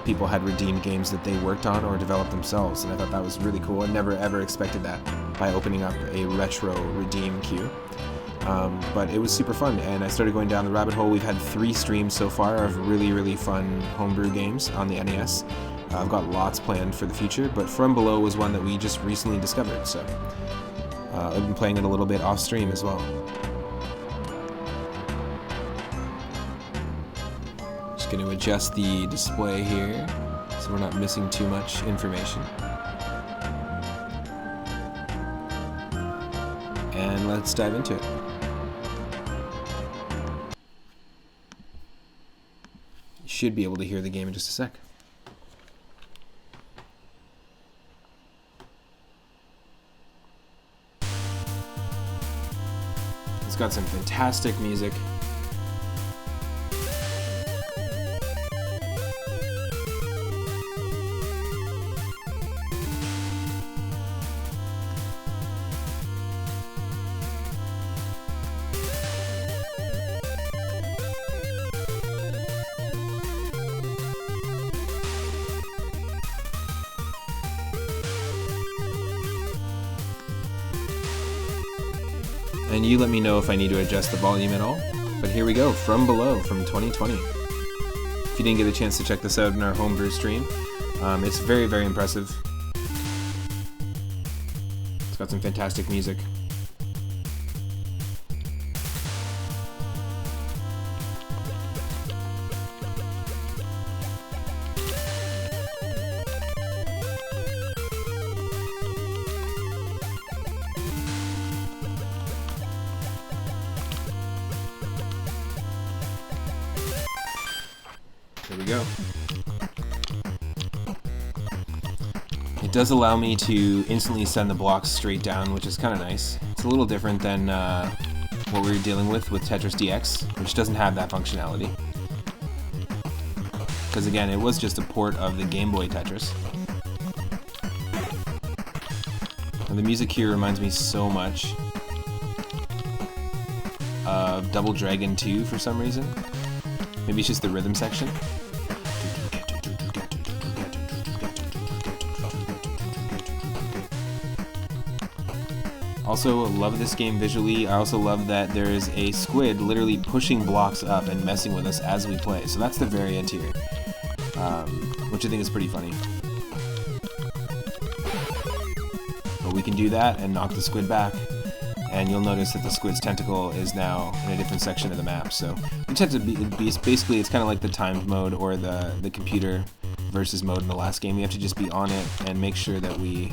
People had redeemed games that they worked on or developed themselves, and I thought that was really cool. I never ever expected that by opening up a retro redeem queue. But it was super fun, and I started going down the rabbit hole. We've had 3 streams so far of really, really fun homebrew games on the NES. I've got lots planned for the future, but From Below was one that we just recently discovered, so I've been playing it a little bit off stream as well. Just going to adjust the display here so we're not missing too much information. And let's dive into it. You should be able to hear the game in just a sec. It's got some fantastic music. And you let me know if I need to adjust the volume at all. But here we go, From Below from 2020. If you didn't get a chance to check this out in our Homebrew stream, it's very, very impressive. It's got some fantastic music. There we go. It does allow me to instantly send the blocks straight down, which is kind of nice. It's a little different than what we were dealing with Tetris DX, which doesn't have that functionality. Because again, it was just a port of the Game Boy Tetris. And the music here reminds me so much of Double Dragon 2 for some reason. Maybe it's just the rhythm section. Also, love this game visually. I also love that there is a squid literally pushing blocks up and messing with us as we play. So that's the variant here, which I think is pretty funny. But we can do that and knock the squid back, and you'll notice that the squid's tentacle is now in a different section of the map. So we just have to be basically, it's kind of like the timed mode or the computer versus mode in the last game. We have to just be on it and make sure that we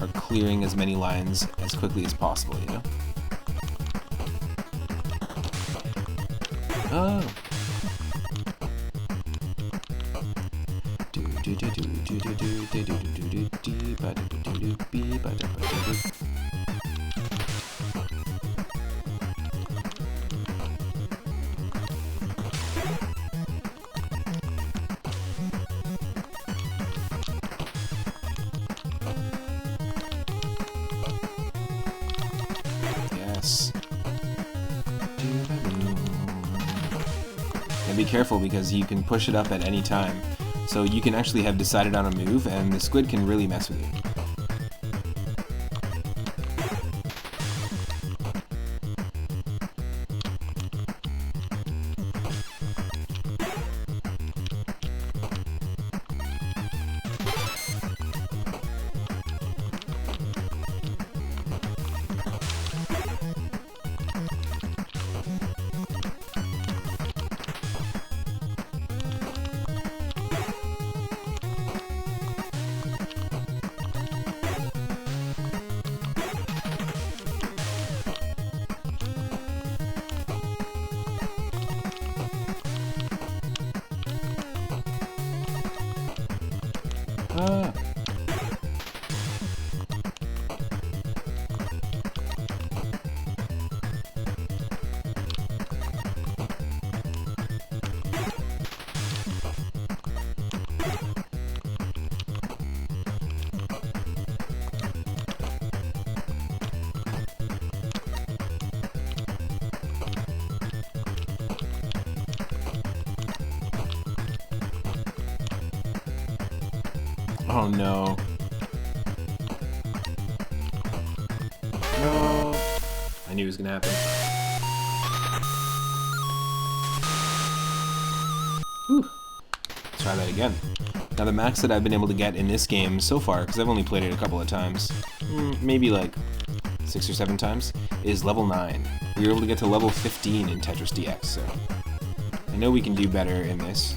are clearing as many lines as quickly as possible, you know? Oh. Yes. And be careful because you can push it up at any time. So you can actually have decided on a move and the squid can really mess with you. Ah. Oh no. No. I knew it was gonna happen. Whew. Let's try that again. Now the max that I've been able to get in this game so far, because I've only played it a couple of times, maybe like 6 or 7 times, is level 9. We were able to get to level 15 in Tetris DX, so I know we can do better in this.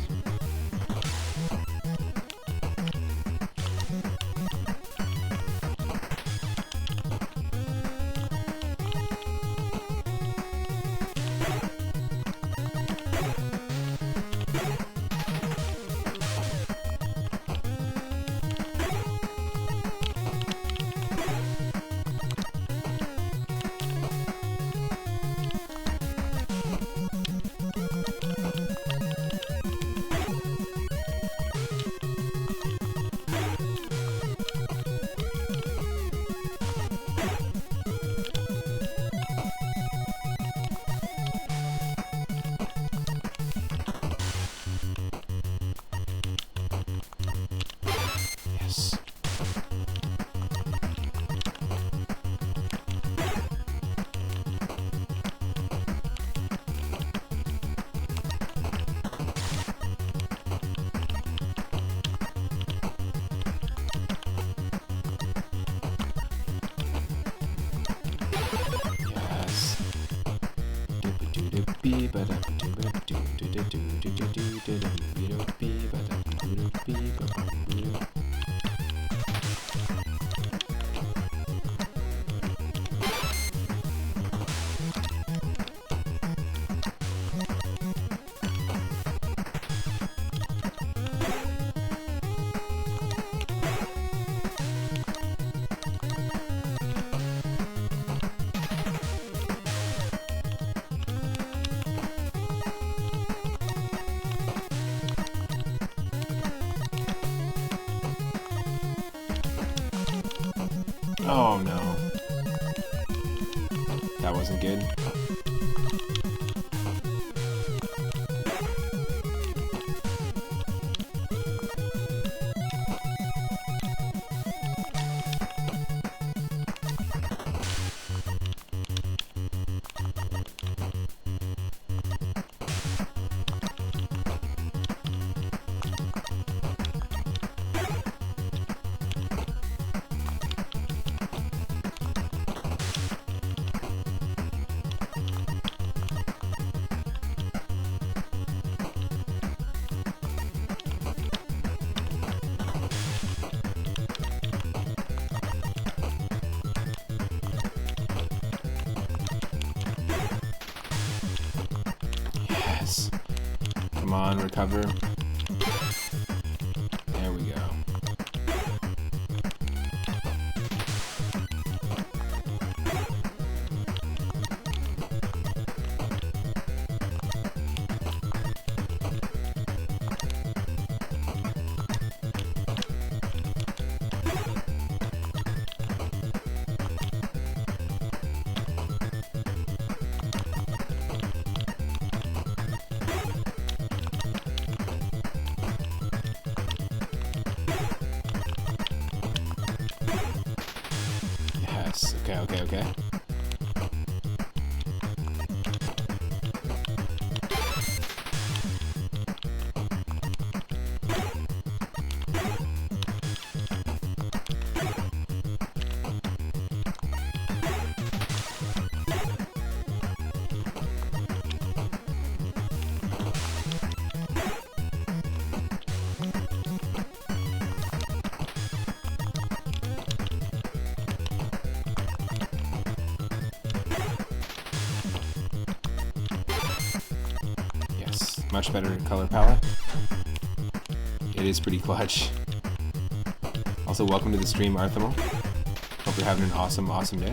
Oh no. That wasn't good. Come on, recover. There we go. Okay. Much better color palette. It is pretty clutch. Also, welcome to the stream, Arthimal. Hope you're having an awesome day.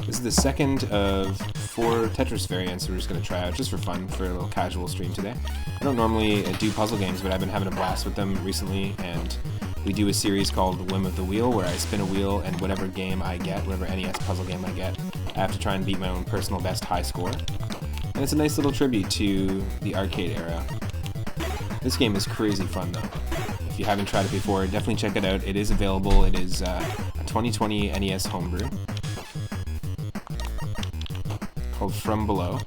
This is the second of 4 Tetris variants we're just going to try out just for fun, for a little casual stream today. I don't normally do puzzle games, but I've been having a blast with them recently, and we do a series called Whim of the Wheel, where I spin a wheel, and whatever game I get, whatever NES puzzle game I get, I have to try and beat my own personal best high score. And it's a nice little tribute to the arcade era. This game is crazy fun though. If you haven't tried it before, definitely check it out. It is available. It is a 2020 NES Homebrew called From Below.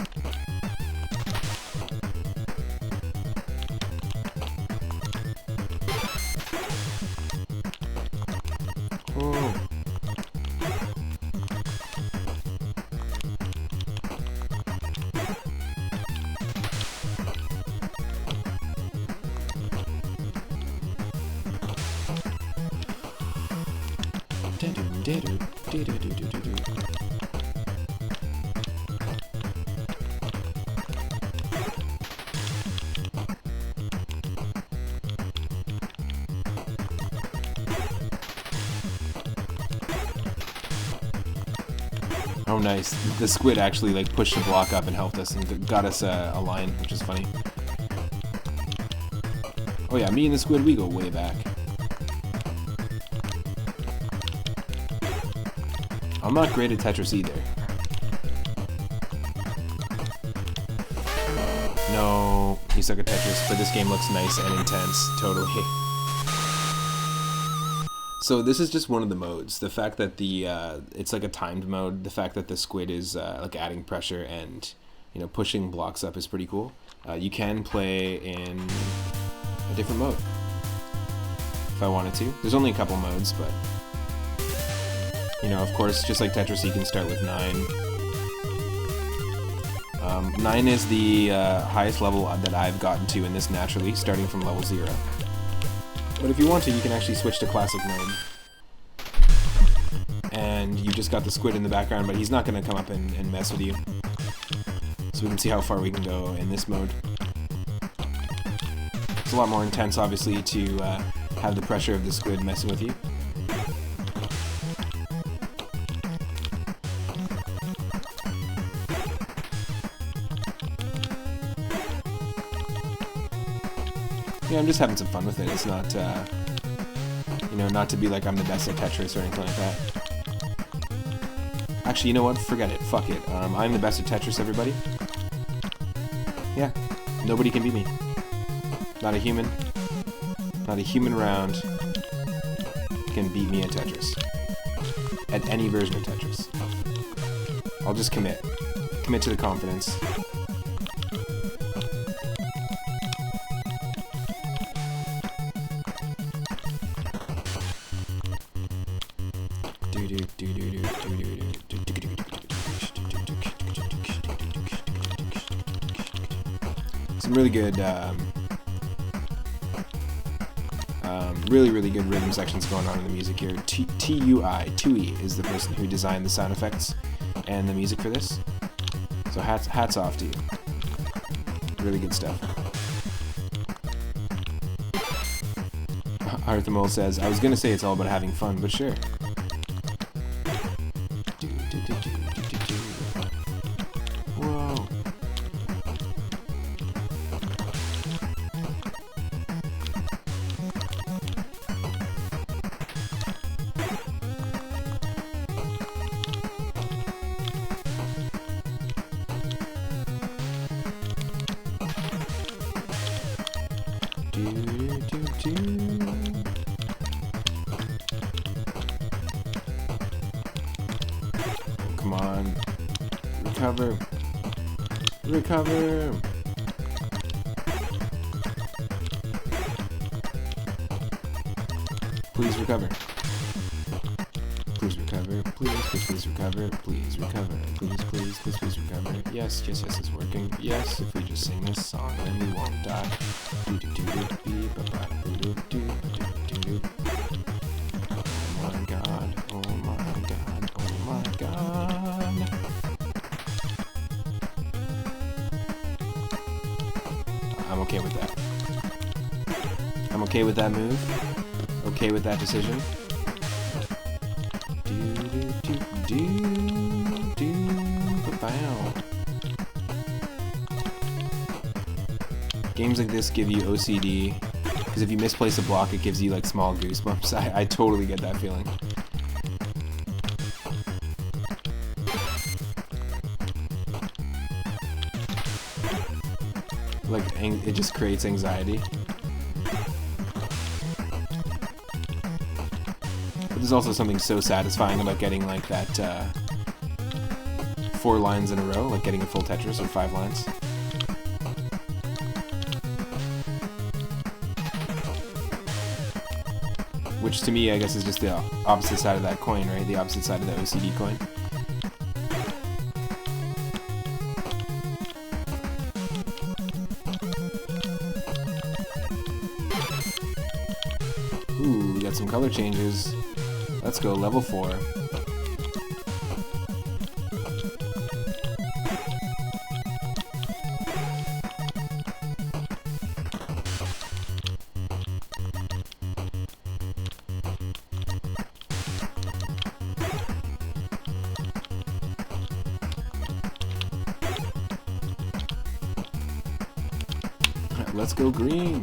Oh, nice. The squid actually like pushed the block up and helped us and got us a line, which is funny. Oh yeah, me and the squid, we go way back. I'm not great at Tetris either. No, you suck at Tetris, but this game looks nice and intense, totally. So this is just one of the modes. The fact that the it's like a timed mode. The fact that the squid is like adding pressure and pushing blocks up is pretty cool. You can play in a different mode if I wanted to. There's only a couple modes, but of course, just like Tetris, you can start with 9. 9 is the highest level that I've gotten to in this naturally, starting from level 0. But if you want to, you can actually switch to classic mode. And you just got the squid in the background, but he's not going to come up and mess with you. So we can see how far we can go in this mode. It's a lot more intense, obviously, to have the pressure of the squid messing with you. Yeah, I'm just having some fun with it. It's not, not to be like I'm the best at Tetris or anything like that. Actually, you know what? Forget it. Fuck it. I'm the best at Tetris, everybody. Yeah, nobody can beat me. Not a human round can beat me at Tetris. At any version of Tetris. I'll just commit. Commit to the confidence. Some really good, really good rhythm sections going on in the music here. Tui is the person who designed the sound effects and the music for this. So hats off to you. Really good stuff. Arthur Mole says, I was gonna say it's all about having fun, but sure. Whoa. Come on. Recover. Recover. Please recover. Please recover. Please recover. Please recover. Please recover. Yes, it's working. Yes, if we just sing this song, then we won't die. Oh my god. Oh my god. Oh my god. I'm okay with that. I'm okay with that move. Okay with that decision. Games like this give you OCD, because if you misplace a block, it gives you like small goosebumps. I totally get that feeling. Like, it just creates anxiety. But there's also something so satisfying about getting like that 4 lines in a row, like getting a full Tetris or 5 lines. Which to me, I guess, is just the opposite side of that coin, right? The opposite side of the OCD coin. Ooh, we got some color changes. Let's go, level 4. Let's go green.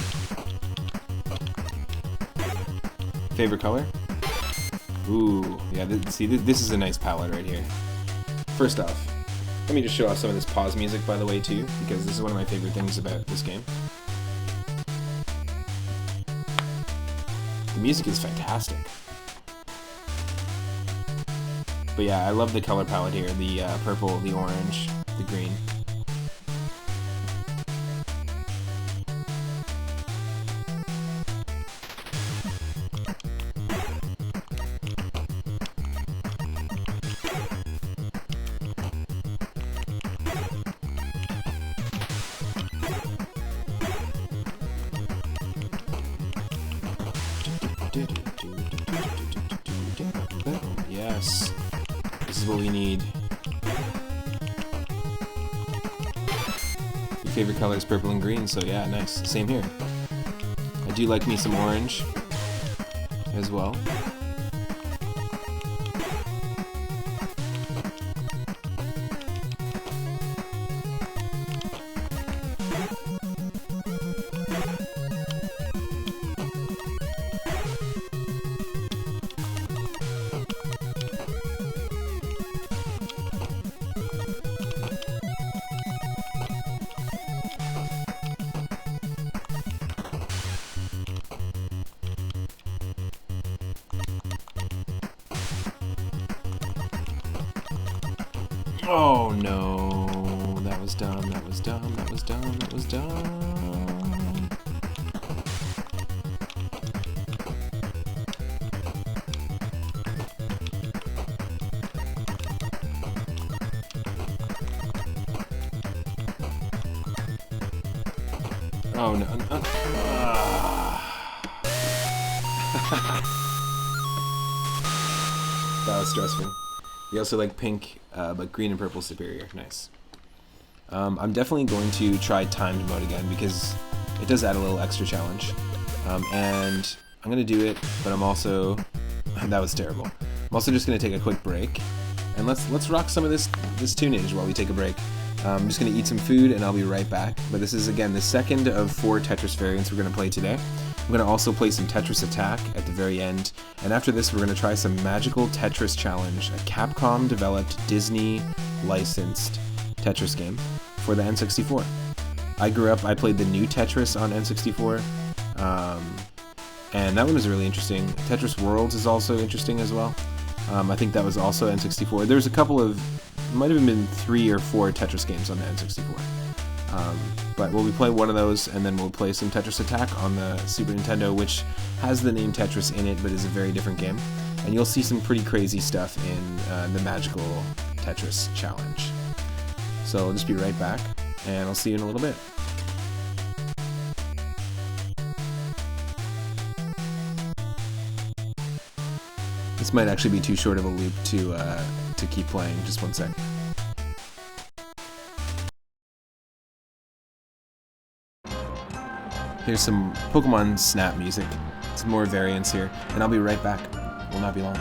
Favorite color? Ooh, yeah, this is a nice palette right here. First off, let me just show off some of this pause music, by the way, too, because this is one of my favorite things about this game. The music is fantastic. But yeah, I love the color palette here, the purple, the orange, the green. Yes, this is what we need. Your favorite color is purple and green, so yeah, nice. Same here. I do like me some orange as well. Oh no, that was dumb, that was dumb, that was dumb, that was dumb. Oh no, That was stressful. You also like pink, but green and purple superior. Nice. I'm definitely going to try timed mode again because it does add a little extra challenge. And I'm gonna do it, but I'm also that was terrible. I'm also just gonna take a quick break, and let's rock some of this tunage while we take a break. I'm just gonna eat some food and I'll be right back. But this is again the second of 4 Tetris variants we're gonna play today. I'm going to also play some Tetris Attack at the very end, and after this we're going to try some Magical Tetris Challenge, a Capcom developed, Disney licensed Tetris game for the N64. I played the new Tetris on N64, and that one was really interesting. Tetris Worlds is also interesting as well. I think that was also N64. There's a couple of, might have been 3 or 4 Tetris games on the N64. But we'll be playing one of those, and then we'll play some Tetris Attack on the Super Nintendo, which has the name Tetris in it, but is a very different game. And you'll see some pretty crazy stuff in the Magical Tetris Challenge. So I'll just be right back, and I'll see you in a little bit. This might actually be too short of a loop to keep playing. Just one sec. Here's some Pokemon Snap music. Some more variants here, and I'll be right back. Will not be long.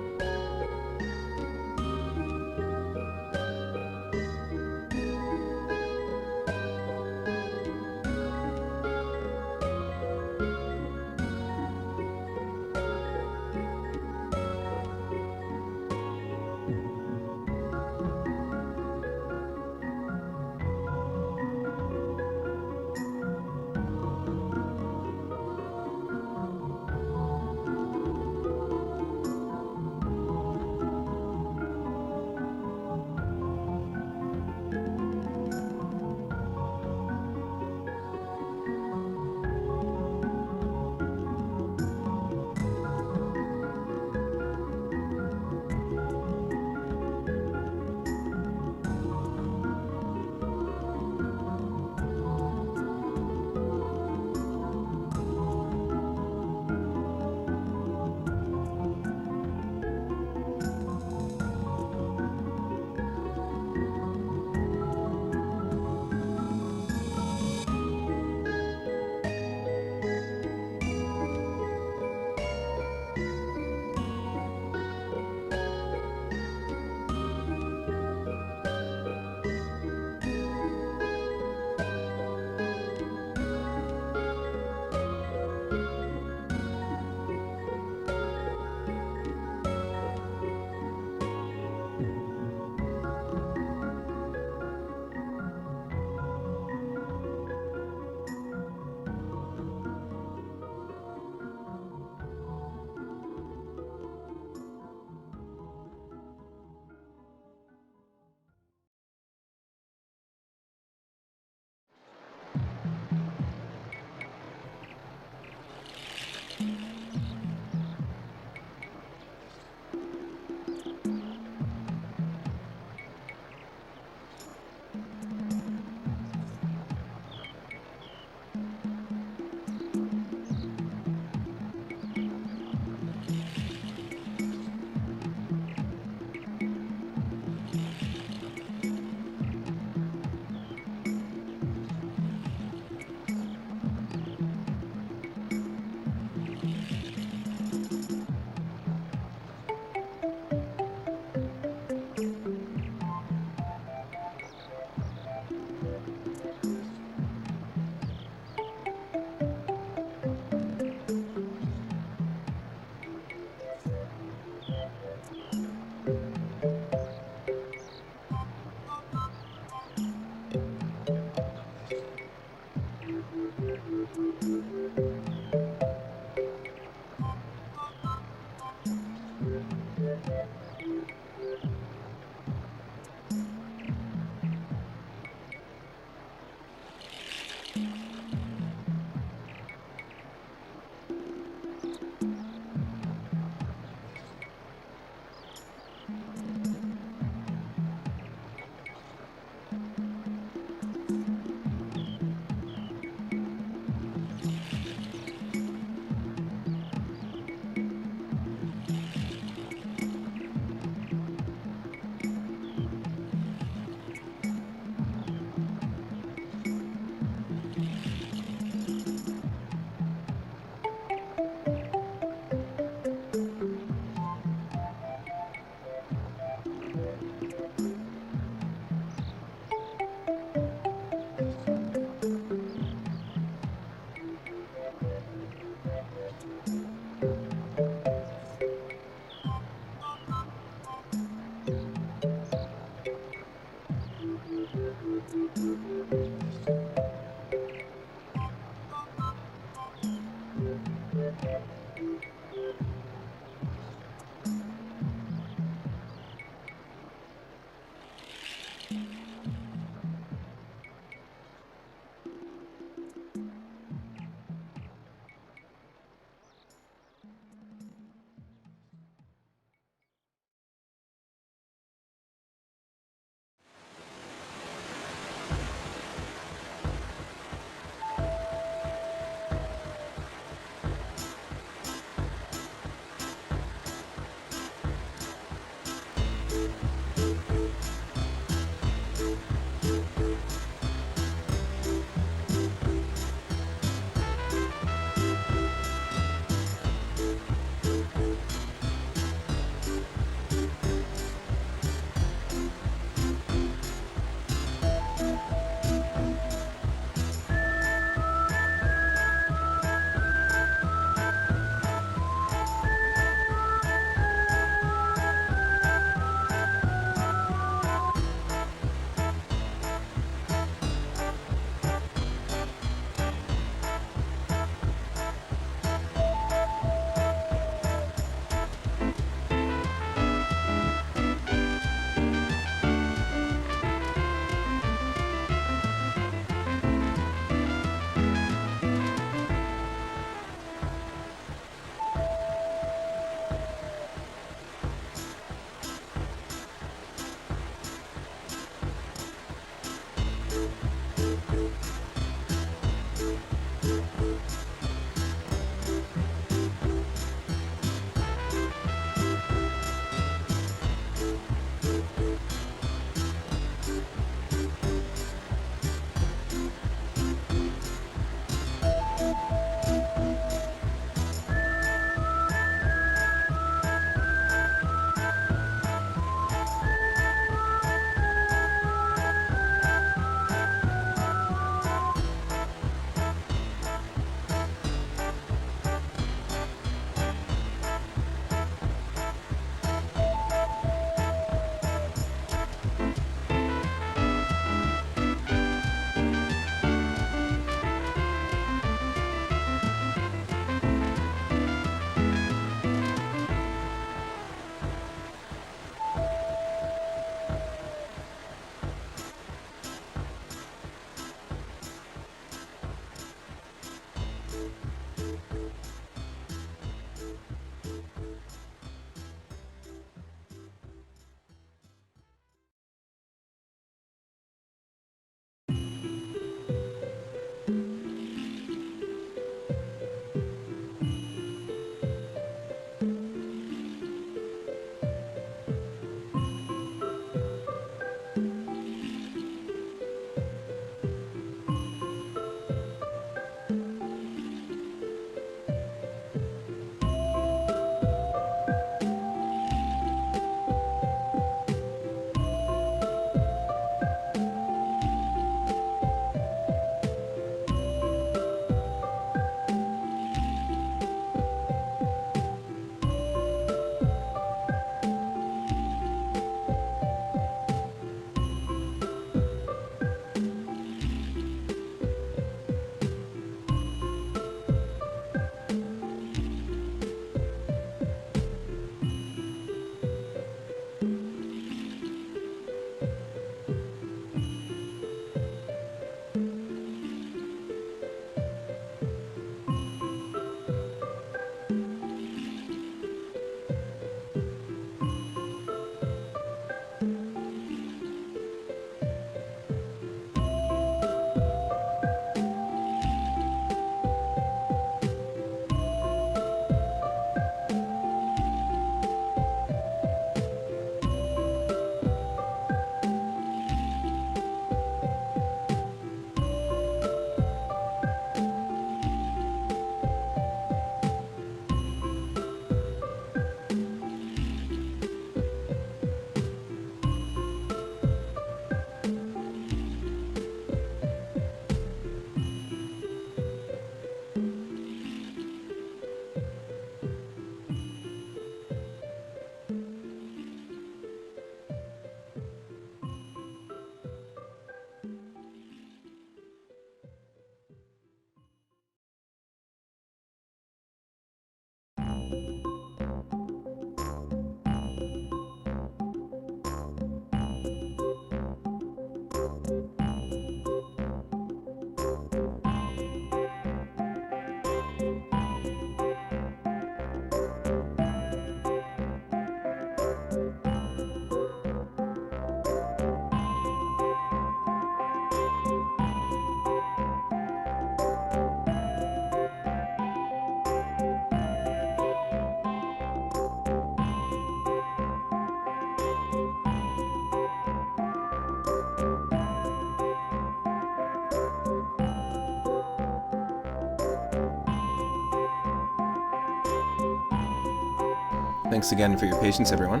Thanks again for your patience, everyone.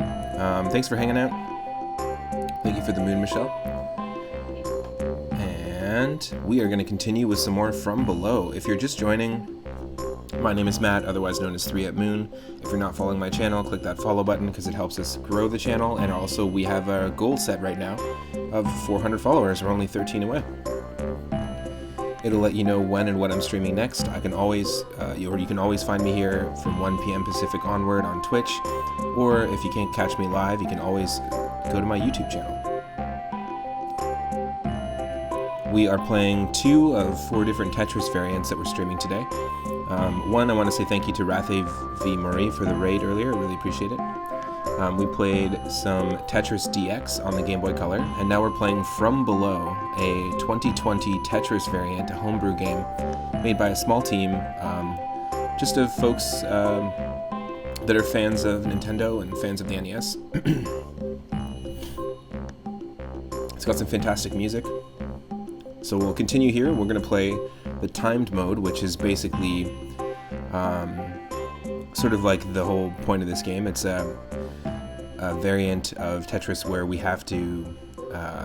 Thanks for hanging out. Thank you for the moon, Michelle. And we are going to continue with some more From Below. If you're just joining, my name is Matt, otherwise known as 3 at Moon. If you're not following my channel, click that follow button because it helps us grow the channel. And also, we have a goal set right now of 400 followers. We're only 13 away. It'll let you know when and what I'm streaming next. I can always, you can always find me here from 1 p.m. Pacific onward on Twitch. Or if you can't catch me live, you can always go to my YouTube channel. We are playing 2 of 4 different Tetris variants that we're streaming today. One, I want to say thank you to Rathe V. Murray for the raid earlier. I really appreciate it. We played some Tetris DX on the Game Boy Color, and now we're playing From Below, a 2020 Tetris variant, a homebrew game made by a small team, just of folks that are fans of Nintendo and fans of the NES. It's got some fantastic music. So we'll continue here. We're going to play the timed mode, which is basically sort of like the whole point of this game. It's a variant of Tetris where we have to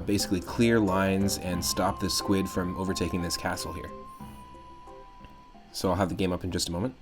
basically clear lines and stop the squid from overtaking this castle here. So I'll have the game up in just a moment.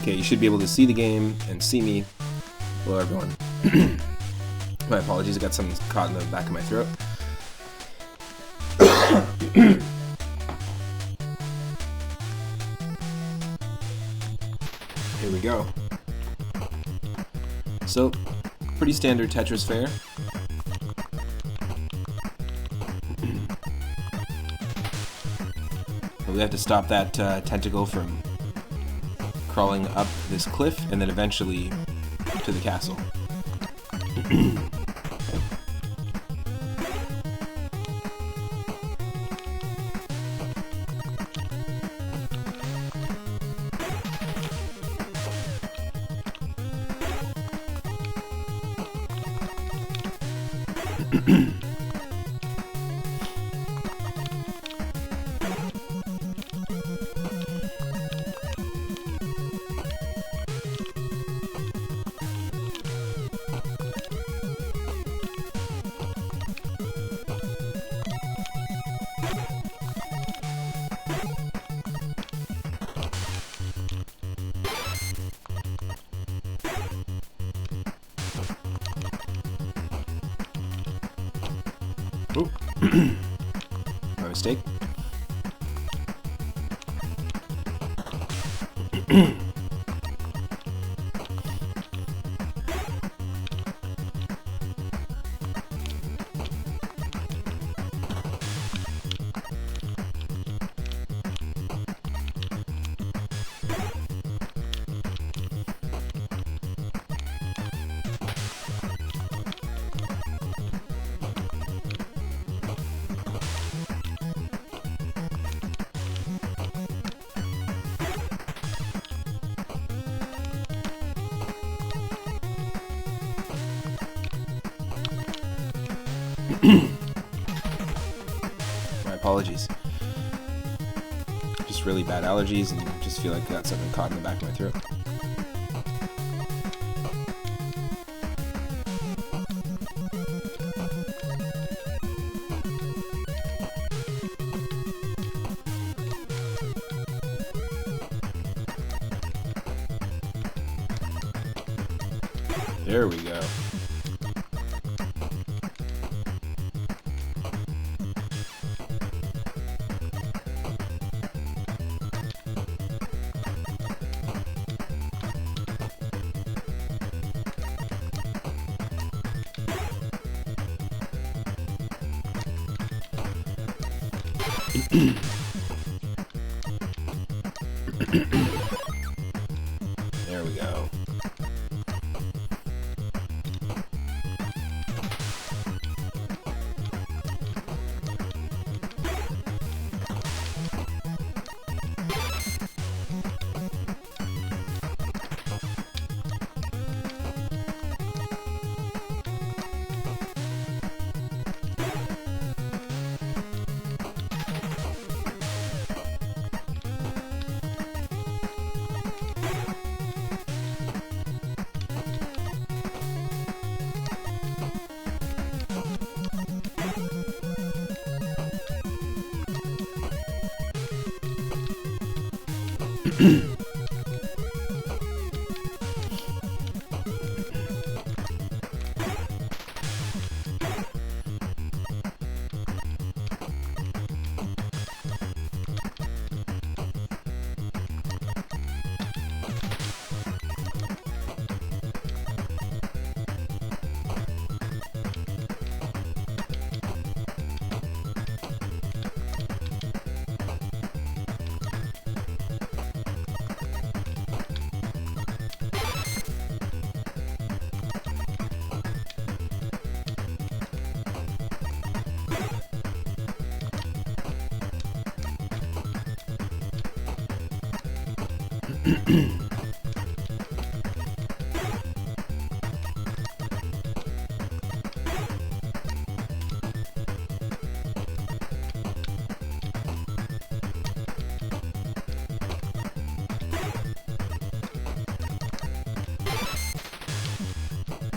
Okay, you should be able to see the game and see me. Hello, everyone. My apologies, I got something caught in the back of my throat. Here we go. So, pretty standard Tetris fare. We have to stop that tentacle from crawling up this cliff and then eventually to the castle. Oh, my mistake. My apologies. Just really bad allergies and just feel like I got something caught in the back of my throat. There we go. There we go.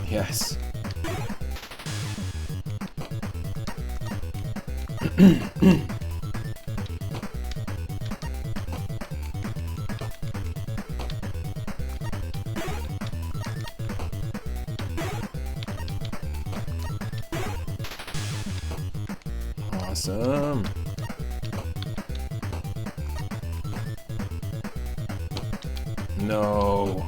Yes. Awesome. No.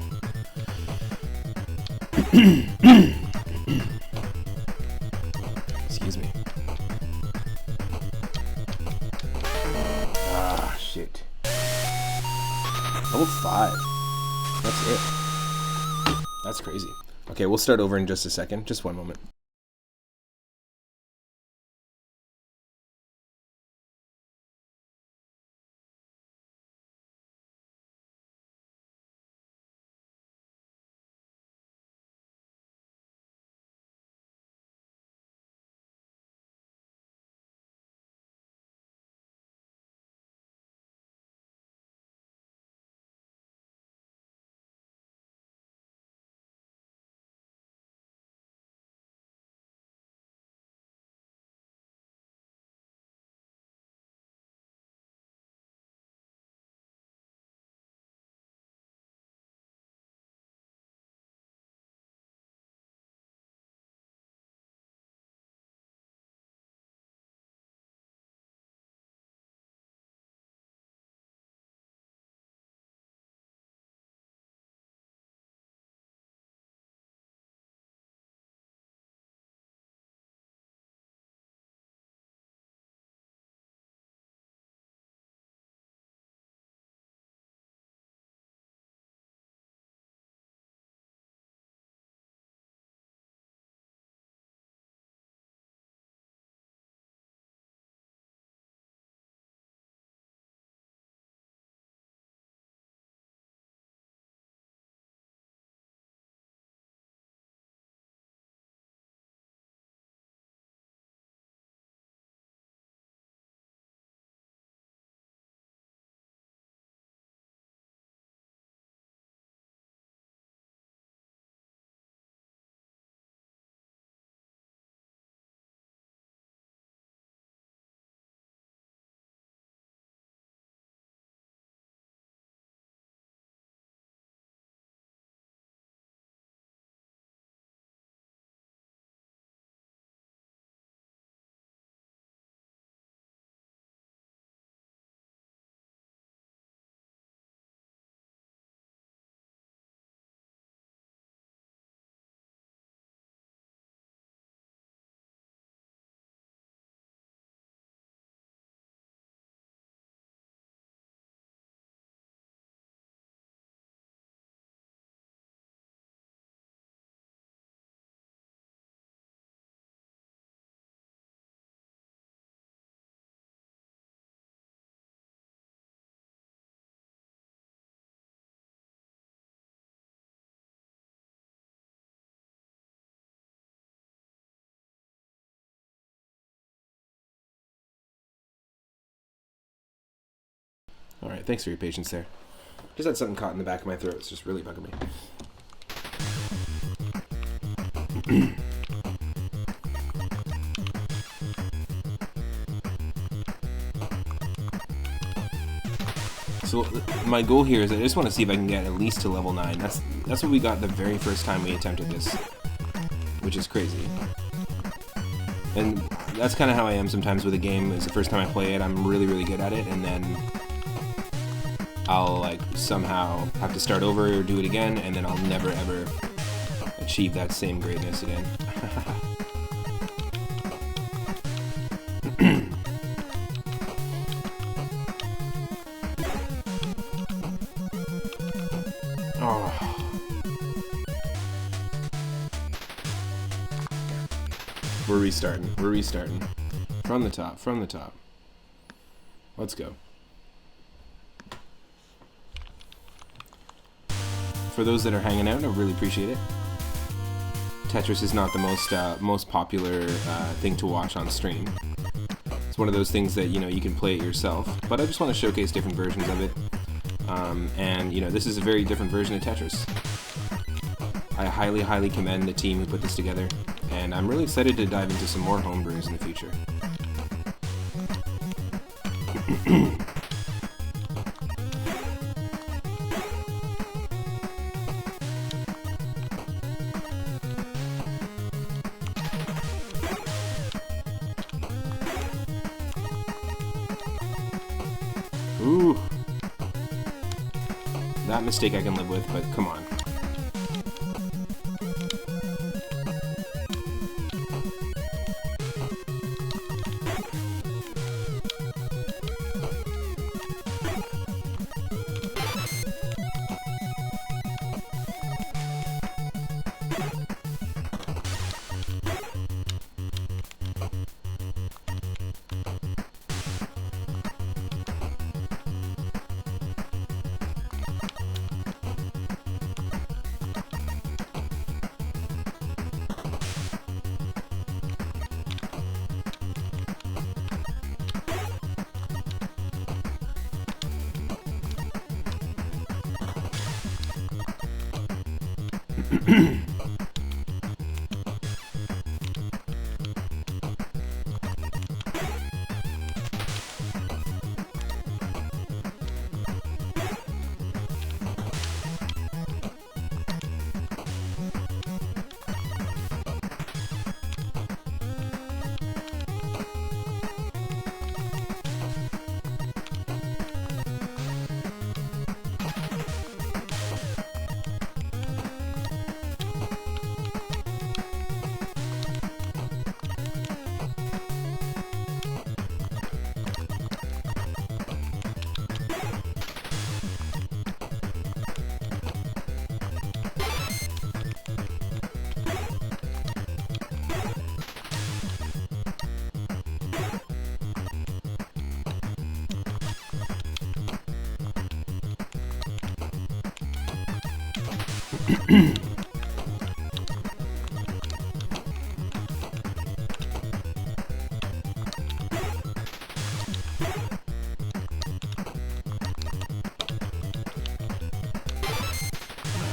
Excuse me. Ah, shit. Level 5. That's it. That's crazy. Okay, we'll start over in just a second. Just one moment. Alright, thanks for your patience there. Just had something caught in the back of my throat. It's just really bugging me. So my goal here is I just want to see if I can get at least to level 9. That's what we got the very first time we attempted this, which is crazy. And that's kind of how I am sometimes with a game. Is the first time I play it, I'm really, really good at it, and then I'll like somehow have to start over or do it again, and then I'll never ever achieve that same greatness again. Oh. We're restarting. From the top. Let's go. For those that are hanging out, I really appreciate it. Tetris is not the most popular thing to watch on stream. It's one of those things that, you know, you can play it yourself, but I just want to showcase different versions of it. And, you know, this is a very different version of Tetris. I highly, highly commend the team who put this together, and I'm really excited to dive into some more homebrews in the future. Ooh. That mistake I can live with, but come on.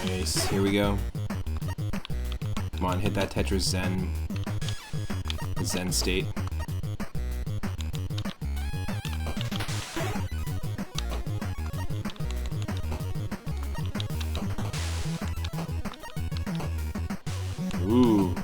Nice, here we go. Come on, hit that Tetris Zen state. Ooh.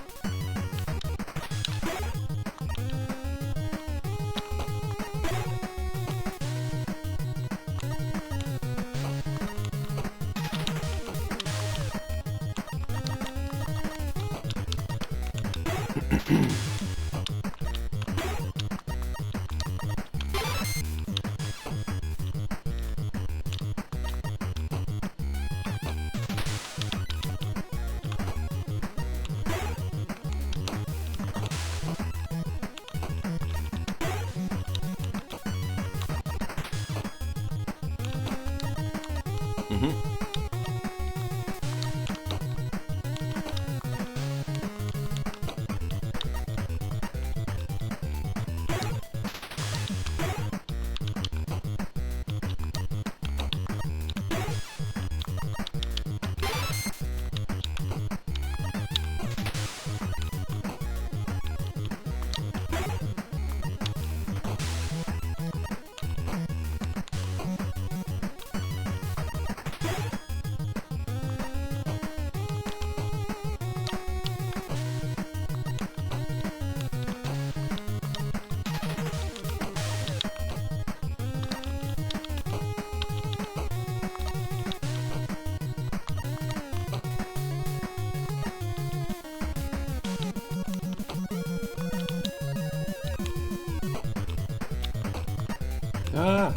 Ah!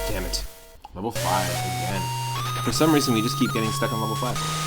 Damn it. Level 5 again. For some reason, we just keep getting stuck on level 5.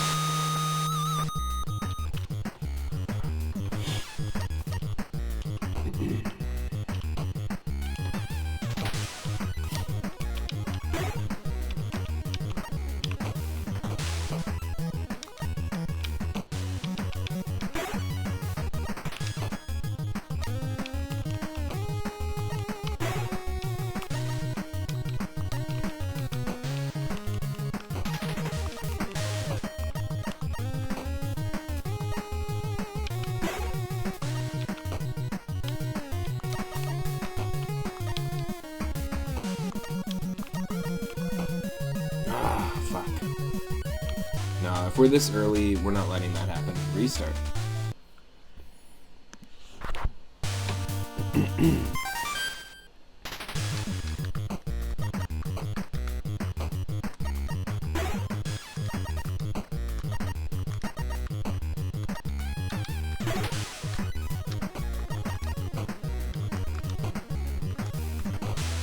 No, if we're this early, we're not letting that happen. Restart.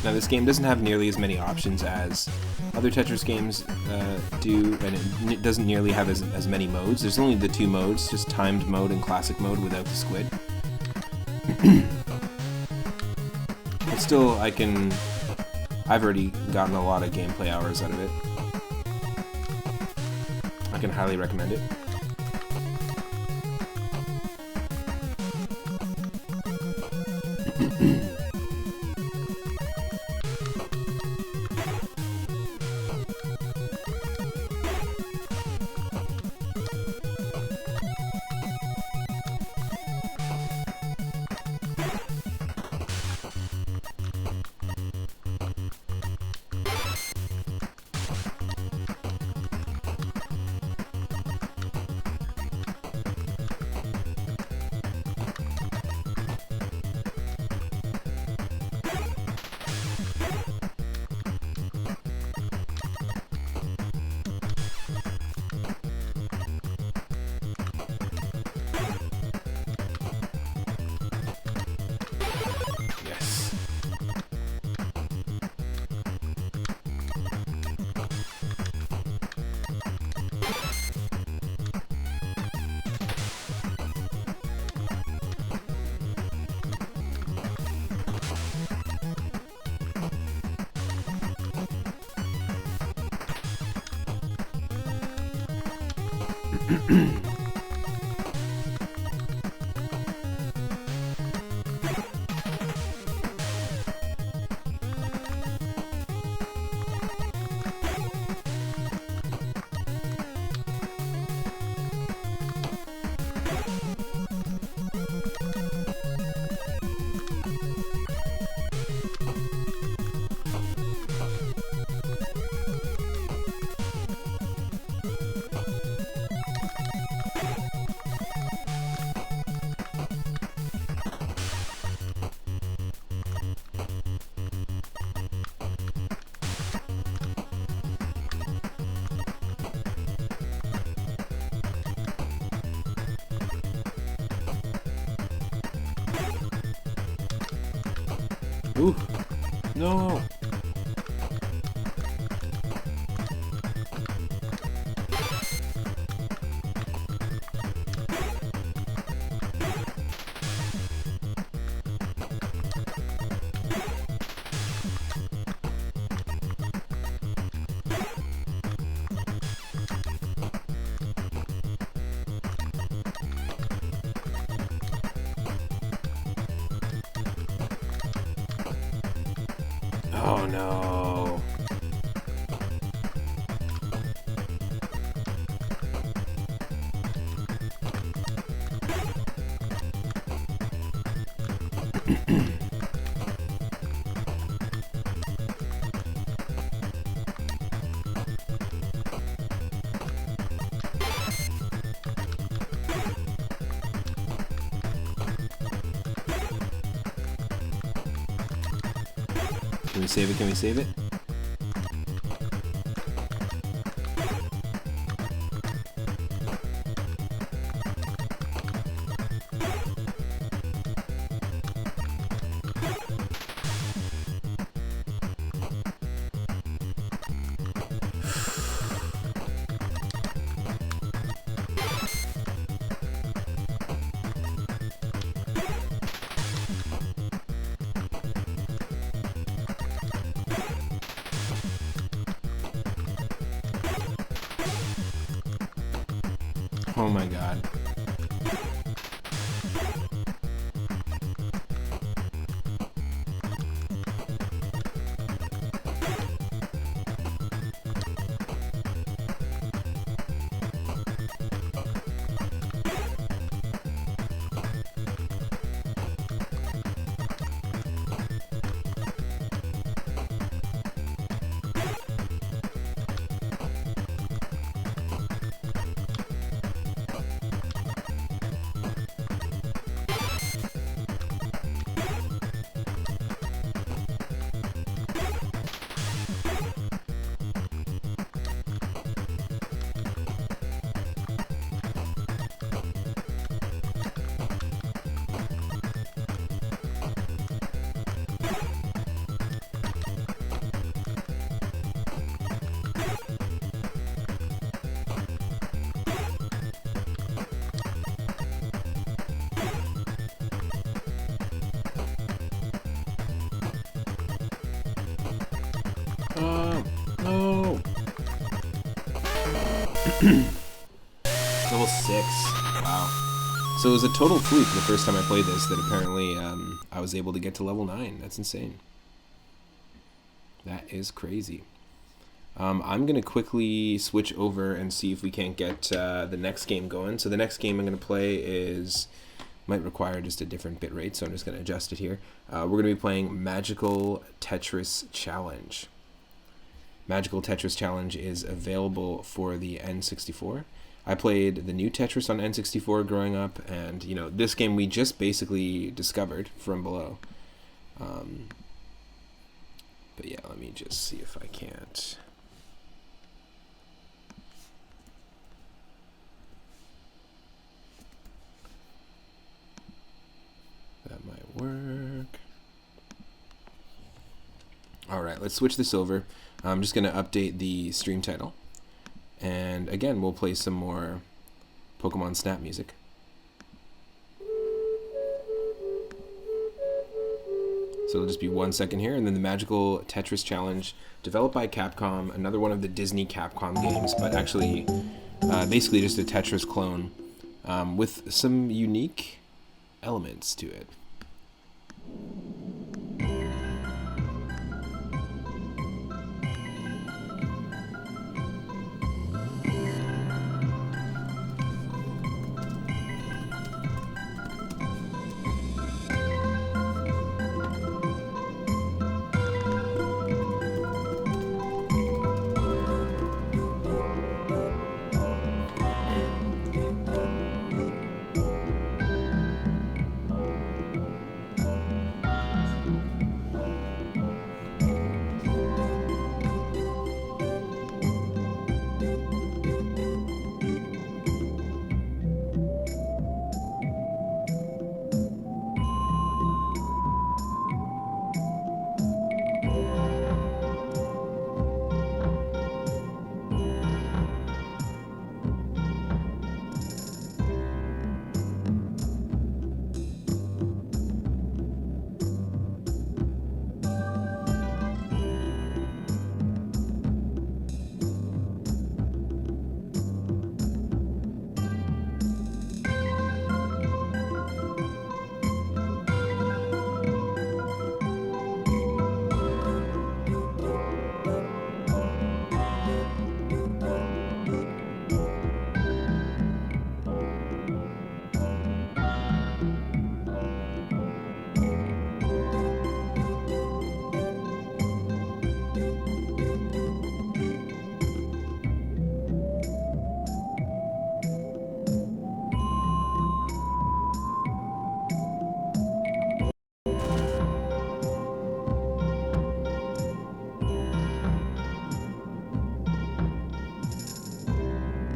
Now, this game doesn't have nearly as many options as other Tetris games do, and it doesn't nearly have as many modes. There's only the 2 modes, just timed mode and classic mode without the squid. But still, I've already gotten a lot of gameplay hours out of it. I can highly recommend it. Ooh, no. Oh no. Can we save it? Can we save it? Oh my god. No. Level 6. Wow. So it was a total fluke the first time I played this that apparently I was able to get to level 9. That's insane. That is crazy. I'm going to quickly switch over and see if we can't get the next game going. So the next game I'm going to play might require just a different bit rate, so I'm just going to adjust it here. We're going to be playing Magical Tetris Challenge. Magical Tetris Challenge is available for the N64. I played the new Tetris on N64 growing up, and you know, this game we just basically discovered from below. But yeah, let me just see if I can't. That might work. Alright, let's switch this over. I'm just going to update the stream title. And again, we'll play some more Pokemon Snap music. So it'll just be 1 second here, and then the Magical Tetris Challenge, developed by Capcom, another one of the Disney Capcom games, but actually basically just a Tetris clone with some unique elements to it.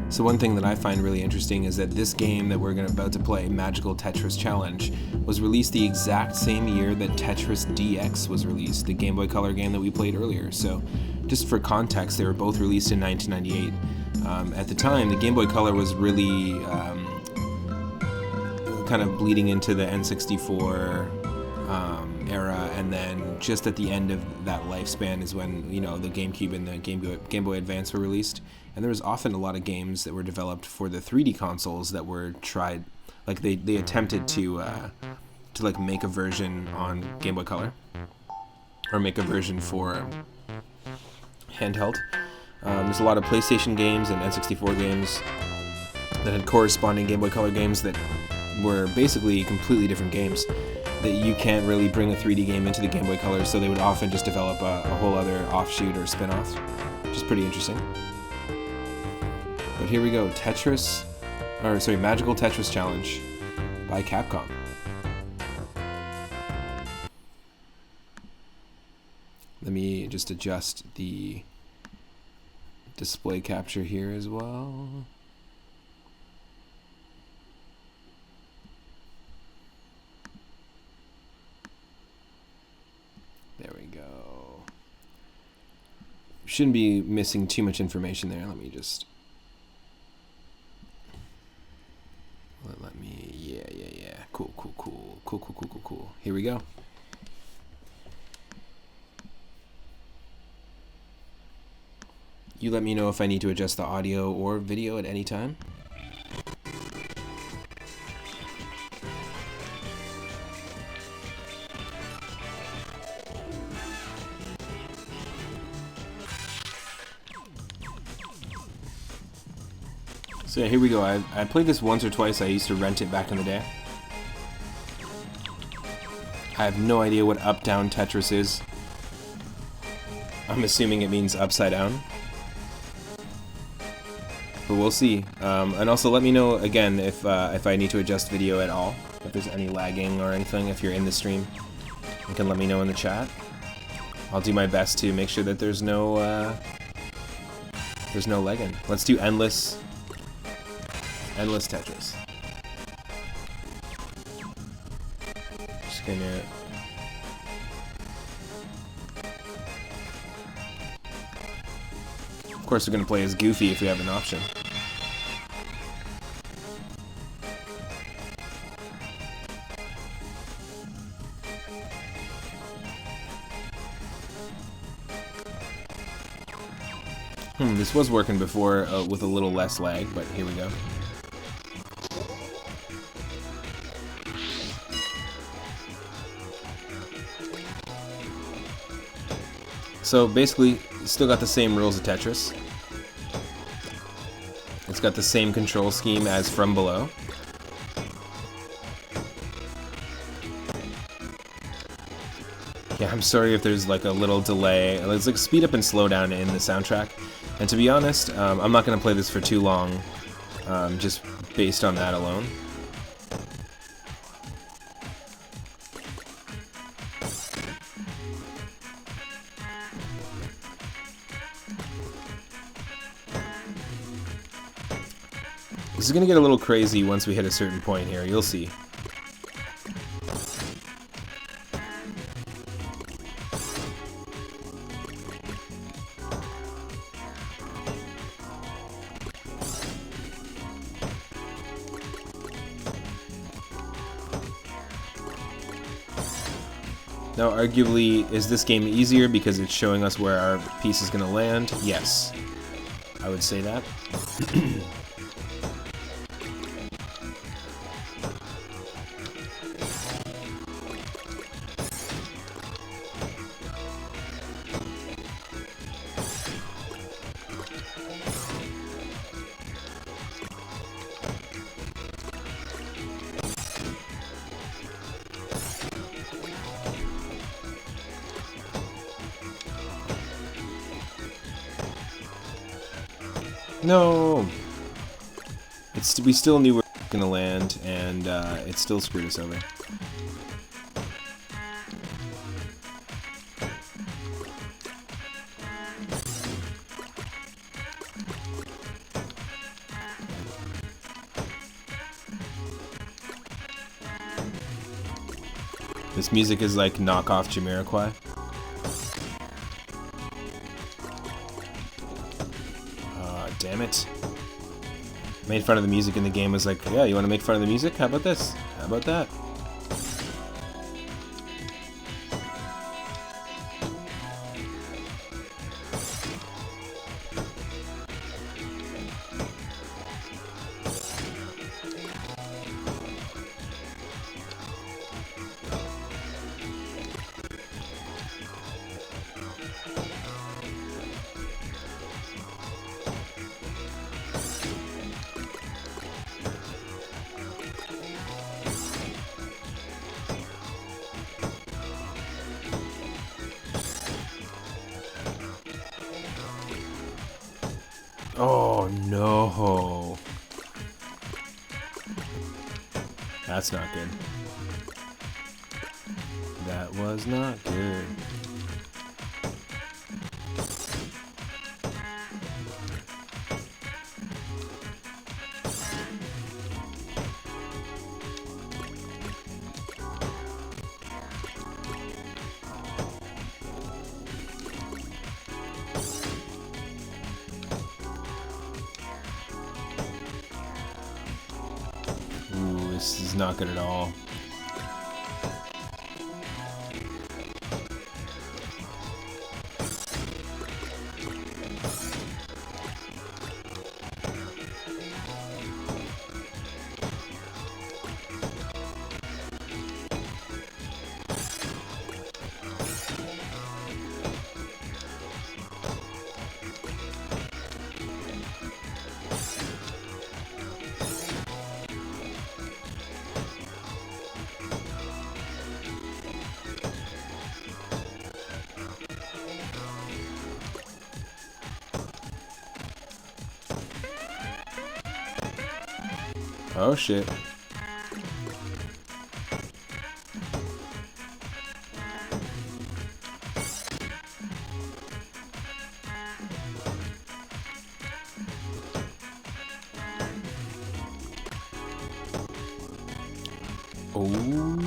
So one thing that I find really interesting is that this game that we're about to play, Magical Tetris Challenge, was released the exact same year that Tetris DX was released, the Game Boy Color game that we played earlier. So just for context, they were both released in 1998. At the time, the Game Boy Color was really kind of bleeding into the N64 era, and then just at the end of that lifespan is when, you know, the GameCube and the Game Boy Advance were released. And there was often a lot of games that were developed for the 3D consoles that were tried, like they attempted to like make a version on Game Boy Color, or make a version for handheld. There's a lot of PlayStation games and N64 games that had corresponding Game Boy Color games that were basically completely different games that you can't really bring a 3D game into the Game Boy Color, so they would often just develop a whole other offshoot or spin-off, which is pretty interesting. But here we go, Magical Tetris Challenge by Capcom. Let me just adjust the display capture here as well. There we go. Shouldn't be missing too much information there. Let me just... Let me... Yeah. Cool. Here we go. You let me know if I need to adjust the audio or video at any time. So yeah, here we go. I played this once or twice. I used to rent it back in the day. I have no idea what up-down Tetris is. I'm assuming it means upside down. But we'll see. And also let me know again if I need to adjust video at all. If there's any lagging or anything, if you're in the stream. You can let me know in the chat. I'll do my best to make sure that there's no lagging. Let's do endless Tetris. Just gonna... Of course, we're gonna play as Goofy if we have an option. This was working before with a little less lag, but here we go. So basically, still got the same rules of Tetris. It's got the same control scheme as From Below. Yeah, I'm sorry if there's like a little delay. There's like speed up and slow down in the soundtrack. And to be honest, I'm not going to play this for too long, just based on that alone. This is going to get a little crazy once we hit a certain point here, you'll see. Now, arguably, is this game easier because it's showing us where our piece is going to land? Yes, I would say that. No! We still knew we were gonna land, and it still screwed us over. This music is like knockoff Jamiroquai. Damn it. Made fun of the music in the game, was like, yeah, you want to make fun of the music? How about this? How about that? Oh no. That's not good. That was not good. Ooh, this is not good at all. Oh shit. Oh yeah.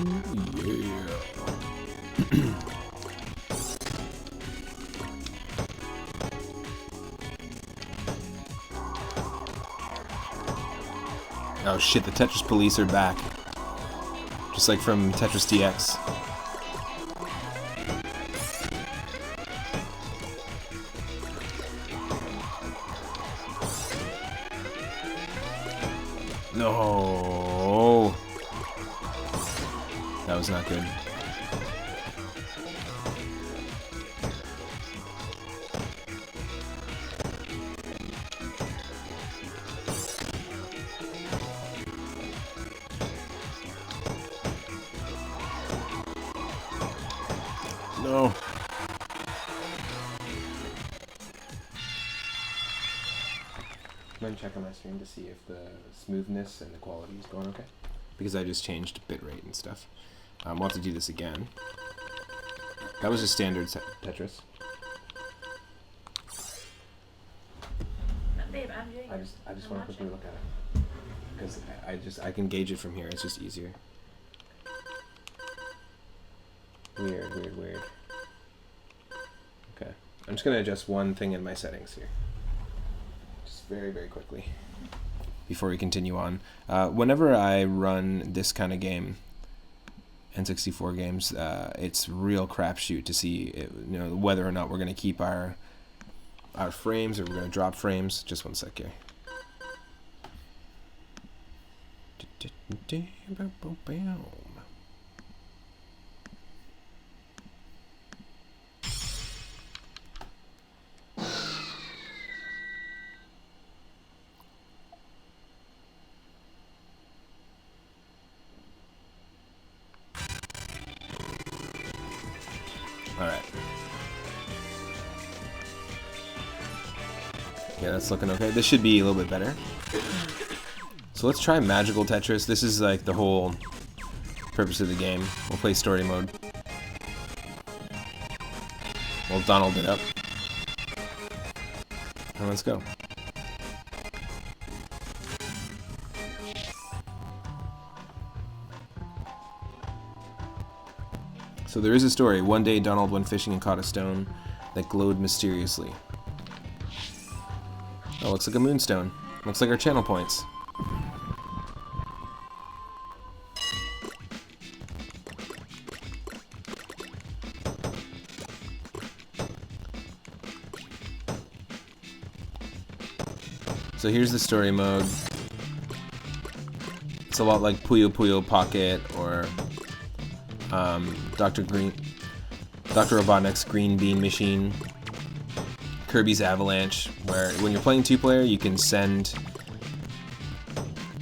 Oh shit, the Tetris police are back. Just like from Tetris DX. No. That was not good. No. I'm checking my stream to see if the smoothness and the quality is going okay. Because I just changed bitrate and stuff. We'll have to do this again. That was a standard Tetris. Babe, I'm doing I just want to quickly look at it. Because I can gauge it from here. It's just easier. Weird. Okay. I'm just going to adjust one thing in my settings here. Just very quickly. Before we continue on. Whenever I run this kind of game, N64 games, it's real crapshoot to see whether or not we're going to keep our frames or we're going to drop frames. Just one sec here. Alright. Yeah, that's looking okay. This should be a little bit better. So let's try Magical Tetris. This is like the whole purpose of the game. We'll play story mode. We'll Donald it up. And let's go. So there is a story. One day Donald went fishing and caught a stone that glowed mysteriously. Oh, looks like a moonstone. Looks like our channel points. So here's the story mode. It's a lot like Puyo Puyo Pocket or Dr. Robotnik's Green Bean Machine, Kirby's Avalanche, where when you're playing two-player, you can send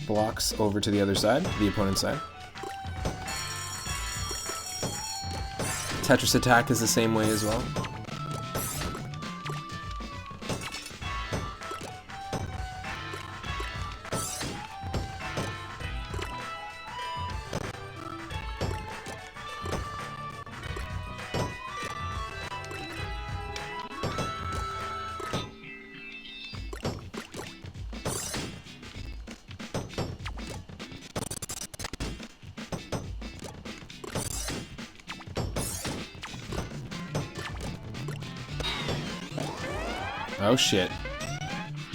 blocks over to the other side, the opponent's side. Tetris Attack is the same way as well. Oh shit.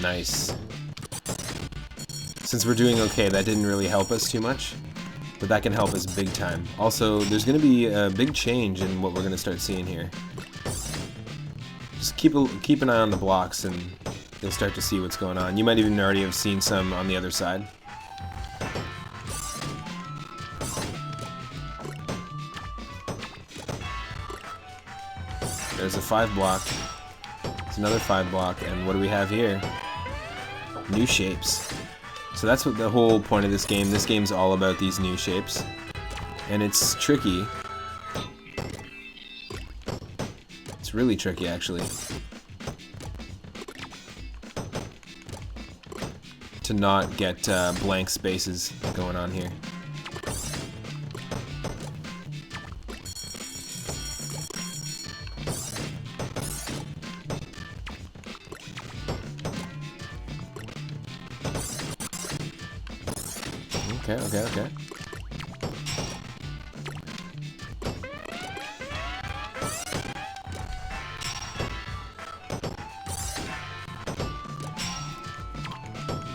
Nice. Since we're doing okay, that didn't really help us too much, but that can help us big time. Also, there's going to be a big change in what we're going to start seeing here. Just keep an eye on the blocks and you'll start to see what's going on. You might even already have seen some on the other side. There's a 5 block. It's another 5 block, and what do we have here? New shapes. So that's what the whole point of this game. This game's all about these new shapes. And it's tricky. It's really tricky, actually, to not get blank spaces going on here. Okay.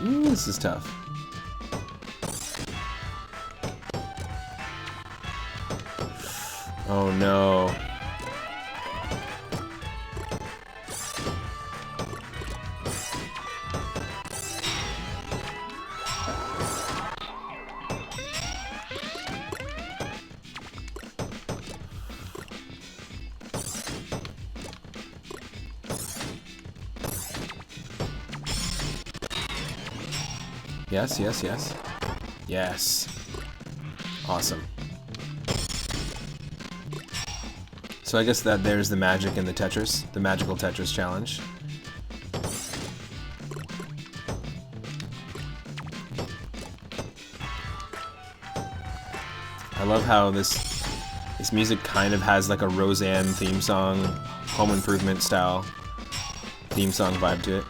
Ooh, this is tough. Oh no. Yes. Yes. Awesome. So I guess that there's the magic in the Tetris, the magical Tetris challenge. I love how this music kind of has like a Roseanne theme song, Home Improvement style theme song vibe to it.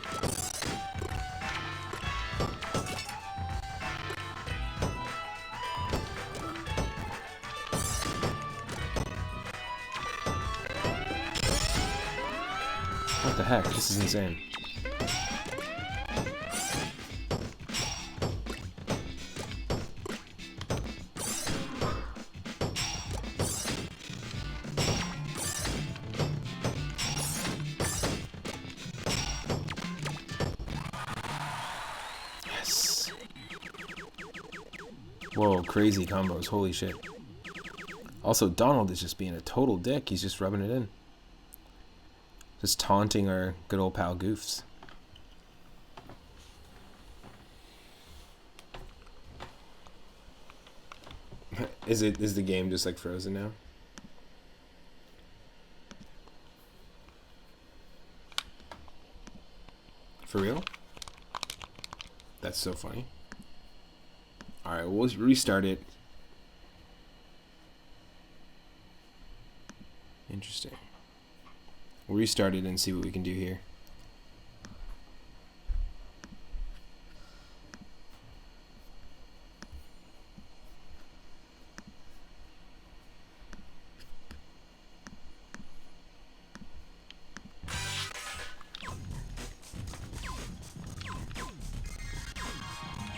What the heck? This is insane. Yes. Whoa, crazy combos. Holy shit. Also, Donald is just being a total dick. He's just rubbing it in. Just taunting our good old pal Goofs. Is the game just like frozen now? For real? That's so funny. Alright, we'll restart it. Interesting. We'll restart it and see what we can do here.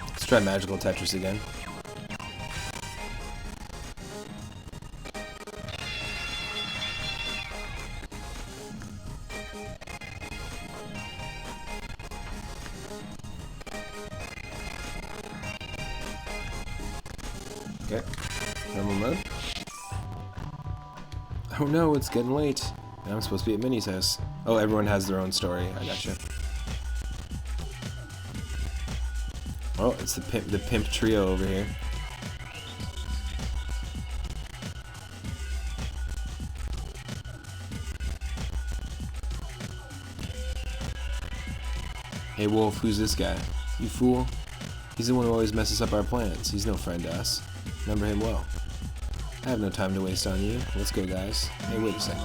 Let's try Magical Tetris again. Okay, normal mode. Oh no, it's getting late. And I'm supposed to be at Minnie's house. Oh, everyone has their own story. I gotcha. Oh, it's the pimp trio over here. Hey Wolf, who's this guy? You fool. He's the one who always messes up our plans. He's no friend to us. Remember him well. I have no time to waste on you. Let's go, guys. Hey, wait a second.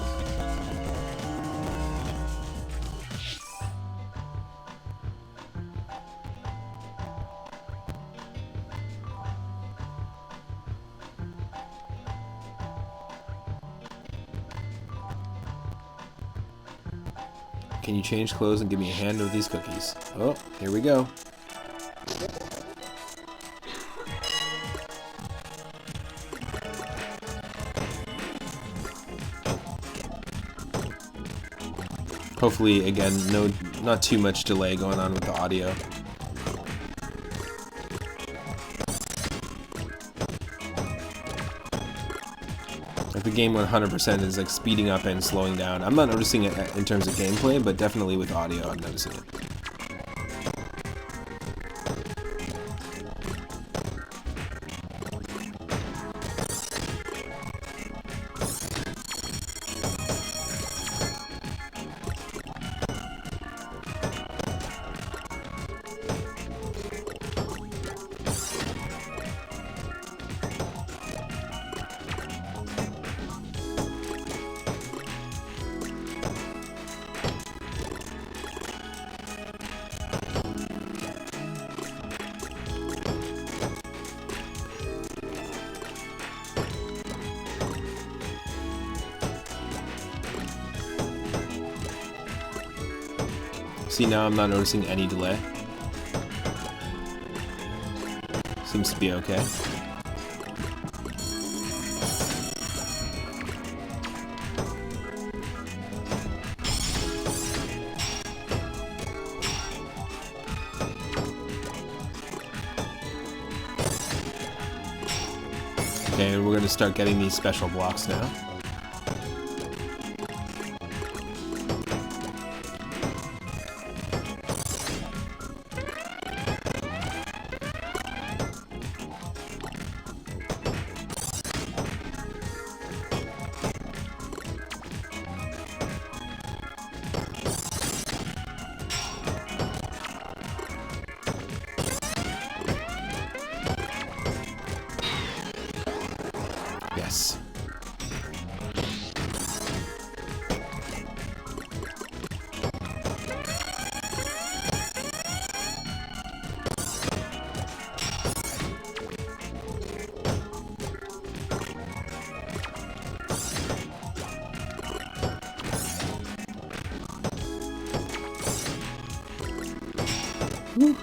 Can you change clothes and give me a hand with these cookies? Oh, here we go. Hopefully, again, not too much delay going on with the audio. Like the game 100% is like speeding up and slowing down. I'm not noticing it in terms of gameplay, but definitely with audio, I'm noticing it. See, now I'm not noticing any delay. Seems to be okay. Okay, we're going to start getting these special blocks now. Yes. Woo.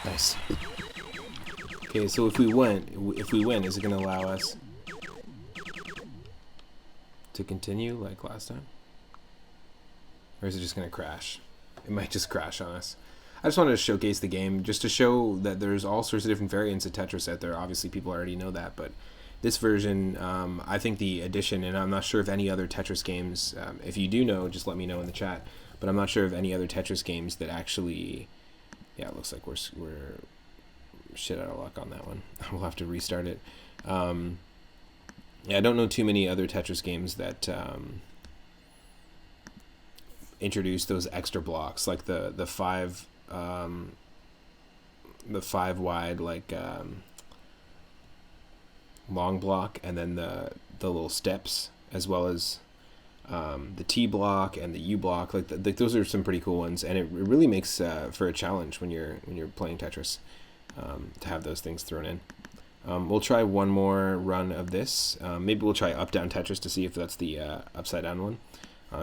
Nice. Okay, so if we win, is it going to allow us to continue like last time? Or is it just going to crash? It might just crash on us. I just wanted to showcase the game, just to show that there's all sorts of different variants of Tetris out there. Obviously, people already know that, but this version, I think the addition, and I'm not sure if any other Tetris games, if you do know, just let me know in the chat, but I'm not sure of any other Tetris games that actually... Yeah, it looks like we're shit out of luck on that one. We'll have to restart it. Yeah, I don't know too many other Tetris games that introduce those extra blocks, like the five wide like long block, and then the little steps, as well as the T block and the U block. Like those are some pretty cool ones, and it really makes for a challenge when you're playing Tetris to have those things thrown in. We'll try one more run of this. Maybe we'll try up down Tetris to see if that's the upside down one.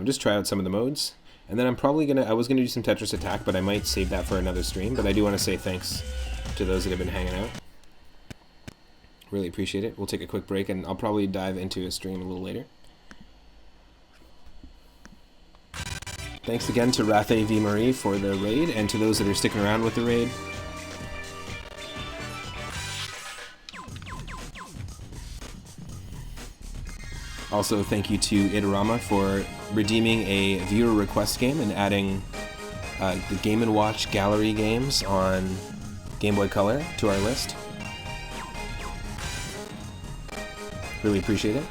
Just try out some of the modes, and then I was gonna do some Tetris Attack, but I might save that for another stream. But I do want to say thanks to those that have been hanging out. Really appreciate it. We'll take a quick break, and I'll probably dive into a stream a little later. Thanks again to Rathe V. Marie for the raid, and to those that are sticking around with the raid. Also, thank you to Idarama for redeeming a viewer request game and adding the Game & Watch gallery games on Game Boy Color to our list. Really appreciate it.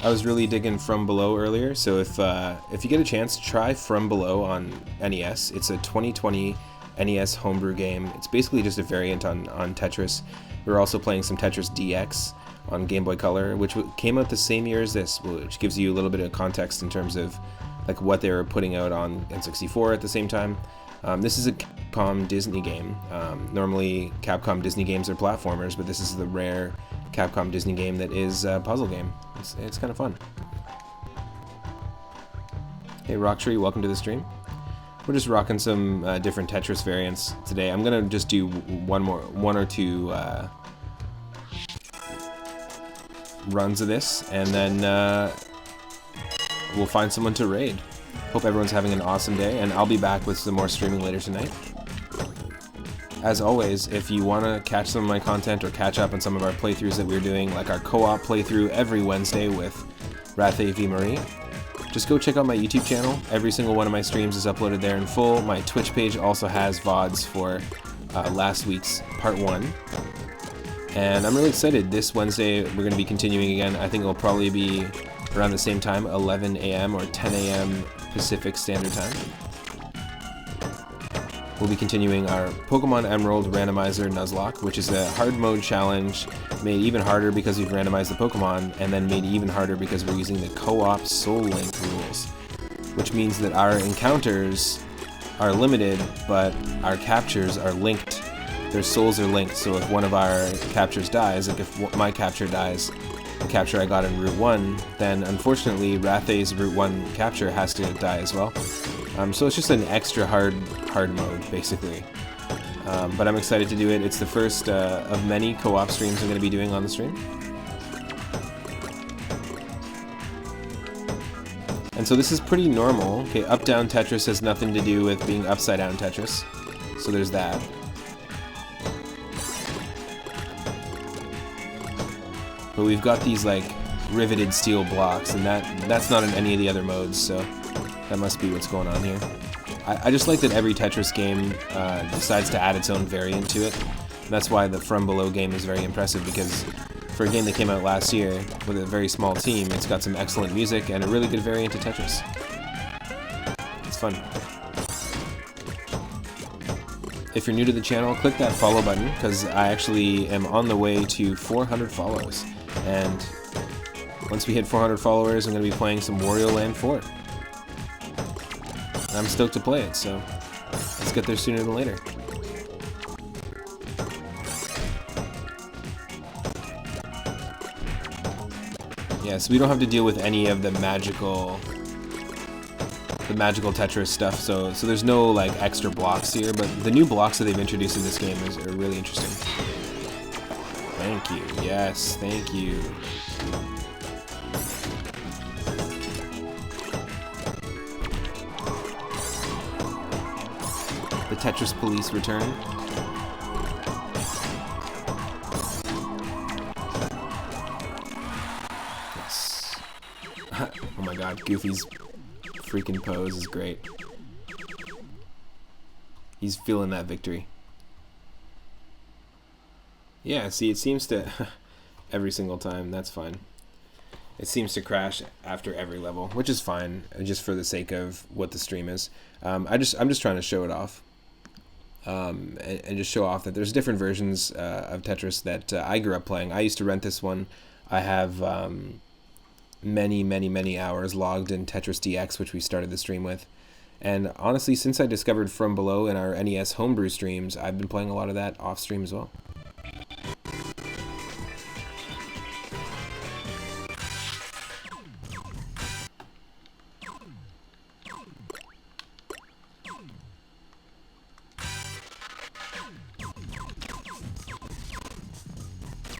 I was really digging From Below earlier, so if you get a chance, try From Below on NES. It's a 2020 NES homebrew game. It's basically just a variant on Tetris. We were also playing some Tetris DX on Game Boy Color, which came out the same year as this, which gives you a little bit of context in terms of like what they were putting out on N64 at the same time. This is a Capcom Disney game. Normally Capcom Disney games are platformers, but this is the rare Capcom Disney game that is a puzzle game. It's kind of fun. Hey Rocktree, welcome to the stream. We're just rocking some different Tetris variants today. I'm gonna just do one or two runs of this, and then we'll find someone to raid. Hope everyone's having an awesome day, and I'll be back with some more streaming later tonight. As always, if you want to catch some of my content or catch up on some of our playthroughs that we're doing, like our co-op playthrough every Wednesday with Rathe v Marie, just go check out my YouTube channel. Every single one of my streams is uploaded there in full. My Twitch page also has VODs for last week's part 1. And I'm really excited. This Wednesday we're going to be continuing again. I think it'll probably be around the same time, 11 a.m. or 10 a.m. Pacific Standard Time. We'll be continuing our Pokemon Emerald Randomizer Nuzlocke, which is a hard mode challenge made even harder because we've randomized the Pokemon, and then made even harder because we're using the co-op Soul Link rules, which means that our encounters are limited, but our captures are linked. Their souls are linked, so if one of our captures dies, like if my capture dies, the capture I got in Route 1, then unfortunately Rathe's Route 1 capture has to die as well. So it's just an extra hard mode, basically. But I'm excited to do it. It's the first of many co-op streams I'm going to be doing on the stream. And so this is pretty normal. Okay, up-down Tetris has nothing to do with being upside-down Tetris. So there's that. But we've got these, like, riveted steel blocks, and that's not in any of the other modes, so that must be what's going on here. I just like that every Tetris game decides to add its own variant to it. And that's why the From Below game is very impressive, because for a game that came out last year with a very small team, it's got some excellent music and a really good variant to Tetris. It's fun. If you're new to the channel, click that follow button, because I actually am on the way to 400 follows. And once we hit 400 followers, I'm going to be playing some Wario Land 4. I'm stoked to play it, so let's get there sooner than later. Yeah, so we don't have to deal with any of the magical Tetris stuff, so there's no like extra blocks here, but the new blocks that they've introduced in this game are really interesting. Thank you. Yes, thank you. The Tetris police return. Yes. Oh my god, Goofy's freaking pose is great. He's feeling that victory. Yeah, see, it seems to every single time. That's fine. It seems to crash after every level, which is fine, just for the sake of what the stream is. I'm just trying to show it off. And just show off that there's different versions of Tetris that I grew up playing. I used to rent this one. I have many hours logged in Tetris DX, which we started the stream with. And honestly, since I discovered From Below in our NES Homebrew streams, I've been playing a lot of that off stream as well.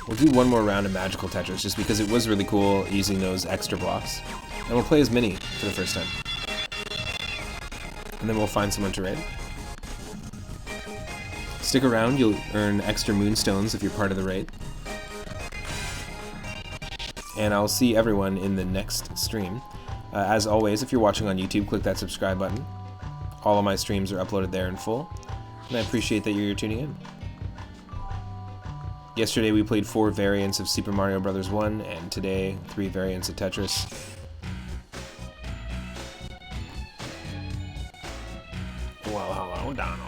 We'll do one more round of Magical Tetris, just because it was really cool using those extra blocks. And we'll play as Mini for the first time. And then we'll find someone to raid. Stick around, you'll earn extra moonstones if you're part of the raid. And I'll see everyone in the next stream. As always, if you're watching on YouTube, click that subscribe button. All of my streams are uploaded there in full, and I appreciate that you're tuning in. Yesterday we played 4 variants of Super Mario Bros. 1, and today 3 variants of Tetris. Well, hello, Donald.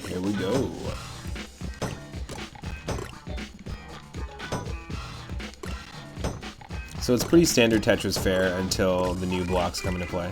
Here we go. So it's pretty standard Tetris fare until the new blocks come into play.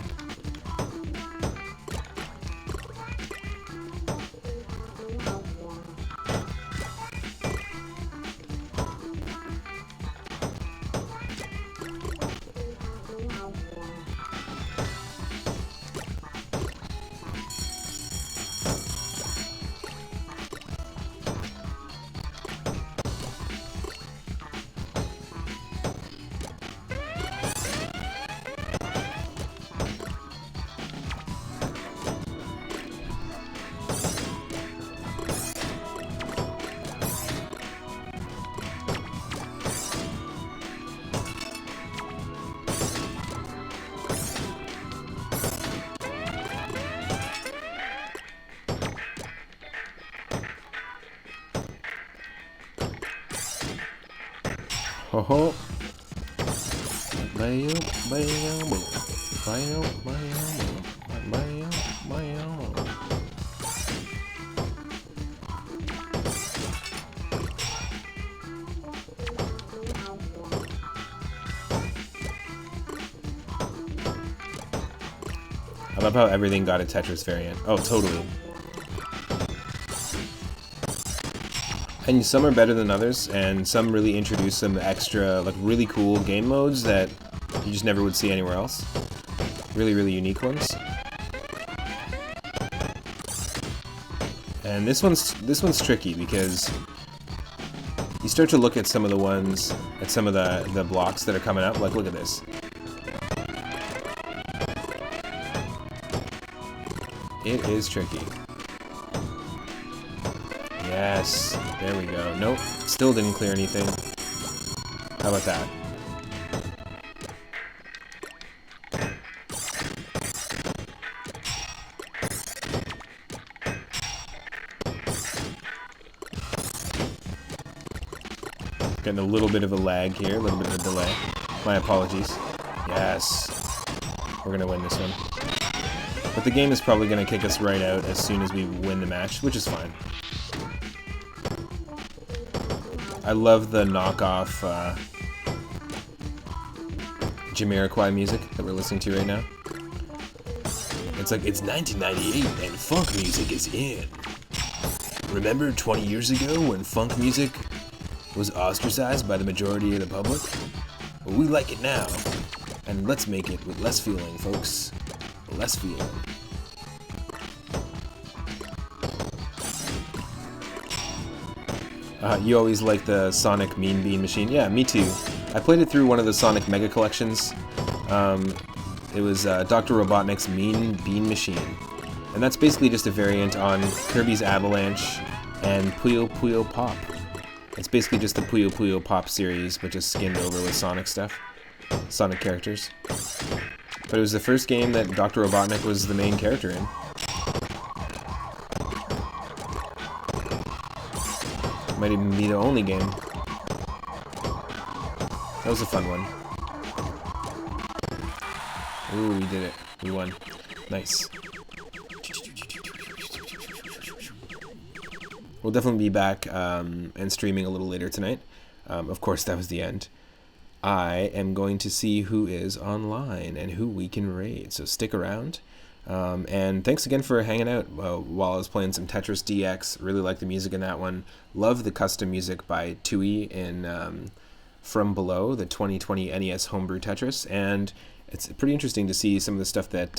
Ho ho. I love how everything got a Tetris variant. Oh, totally. And some are better than others, and some really introduce some extra, like, really cool game modes that you just never would see anywhere else. Really, really unique ones. And this one's tricky because you start to look at some of the ones, at some of the blocks that are coming up. Like, look at this. It is tricky. Yes, there we go. Nope, still didn't clear anything. How about that? Getting a little bit of a lag here, a little bit of a delay. My apologies. Yes, we're gonna win this one. But the game is probably gonna kick us right out as soon as we win the match, which is fine. I love the knockoff Jamiroquai music that we're listening to right now. It's like, it's 1998 and funk music is in. Remember 20 years ago when funk music was ostracized by the majority of the public? Well, we like it now. And let's make it with less feeling, folks. Less feeling. You always like the Sonic Mean Bean Machine? Yeah, me too. I played it through one of the Sonic Mega Collections. It was Dr. Robotnik's Mean Bean Machine. And that's basically just a variant on Kirby's Avalanche and Puyo Puyo Pop. It's basically just the Puyo Puyo Pop series, but just skinned over with Sonic stuff. Sonic characters. But it was the first game that Dr. Robotnik was the main character in. Might even be the only game. That was a fun one. Ooh, we did it. We won. Nice. We'll definitely be back and streaming a little later tonight. Of course, that was the end. I am going to see who is online and who we can raid, so stick around. And thanks again for hanging out while I was playing some Tetris DX. Really like the music in that one. Love the custom music by Tui in From Below, the 2020 NES Homebrew Tetris, and it's pretty interesting to see some of the stuff that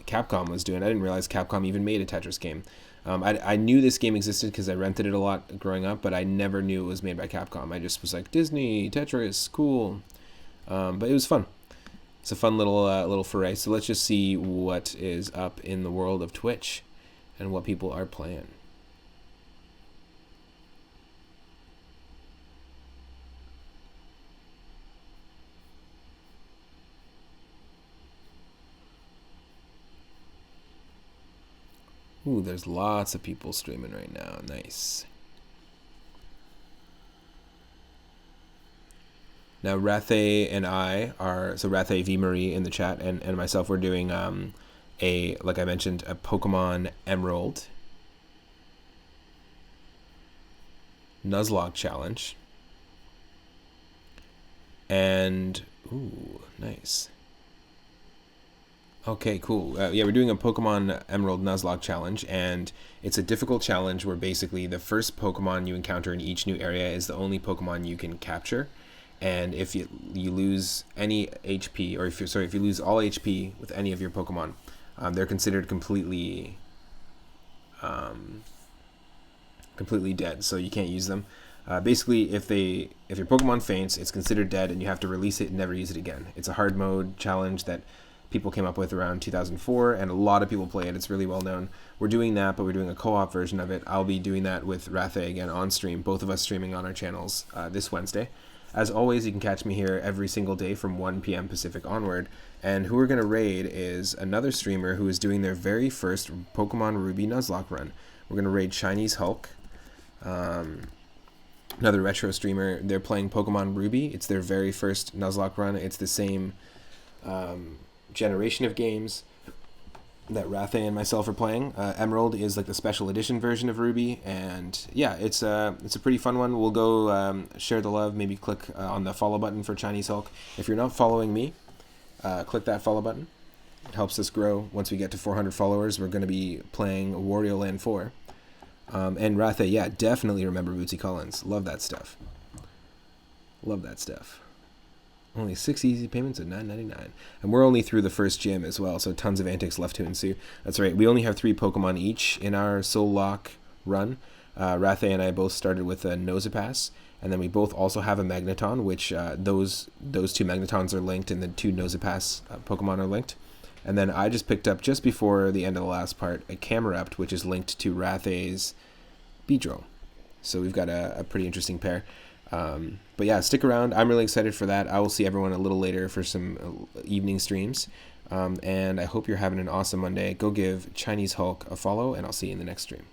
Capcom was doing. I didn't realize Capcom even made a Tetris game. I knew this game existed because I rented it a lot growing up, but I never knew it was made by Capcom. I just was like, Disney, Tetris, cool. But it was fun. It's a fun little foray. So let's just see what is up in the world of Twitch and what people are playing. Ooh, there's lots of people streaming right now. Nice. Now, Rathe and I are, so Rathe V. Marie in the chat and myself, we're doing like I mentioned, a Pokemon Emerald Nuzlocke challenge. And, ooh, nice. Okay, cool. Yeah, we're doing a Pokemon Emerald Nuzlocke challenge, and it's a difficult challenge where basically the first Pokemon you encounter in each new area is the only Pokemon you can capture. And if you lose any HP, or if you lose all HP with any of your Pokemon, they're considered completely dead, so you can't use them. Basically, if your Pokemon faints, it's considered dead, and you have to release it and never use it again. It's a hard mode challenge that people came up with around 2004, and a lot of people play it. It's really well known. We're doing that, but we're doing a co-op version of it. I'll be doing that with Rathe again on stream, both of us streaming on our channels this Wednesday. As always, you can catch me here every single day from 1 p.m. Pacific onward. And who we're going to raid is another streamer who is doing their very first Pokemon Ruby Nuzlocke run. We're going to raid Chinese Hulk, another retro streamer. They're playing Pokemon Ruby. It's their very first Nuzlocke run. It's the same generation of games that Rathe and myself are playing. Emerald is like the special edition version of Ruby, and yeah, it's a pretty fun one. We'll go share the love, maybe click on the follow button for Chinese Hulk. If you're not following me, click that follow button. It helps us grow. Once we get to 400 followers, we're going to be playing Wario Land 4. And Rathe, yeah, definitely remember Bootsy Collins. Love that stuff. Love that stuff. Only 6 easy payments at $9.99. And we're only through the first gym as well, so tons of antics left to ensue. That's right, we only have 3 Pokemon each in our Soul Lock run. Rathe and I both started with a Nosepass, and then we both also have a Magneton, which those 2 Magnetons are linked, and the 2 Nosepass Pokemon are linked. And then I just picked up, just before the end of the last part, a Camerupt, which is linked to Rathe's Beedrill. So we've got a pretty interesting pair. But yeah, stick around. I'm really excited for that. I will see everyone a little later for some evening streams. And I hope you're having an awesome Monday. Go give Chinese Hulk a follow, and I'll see you in the next stream.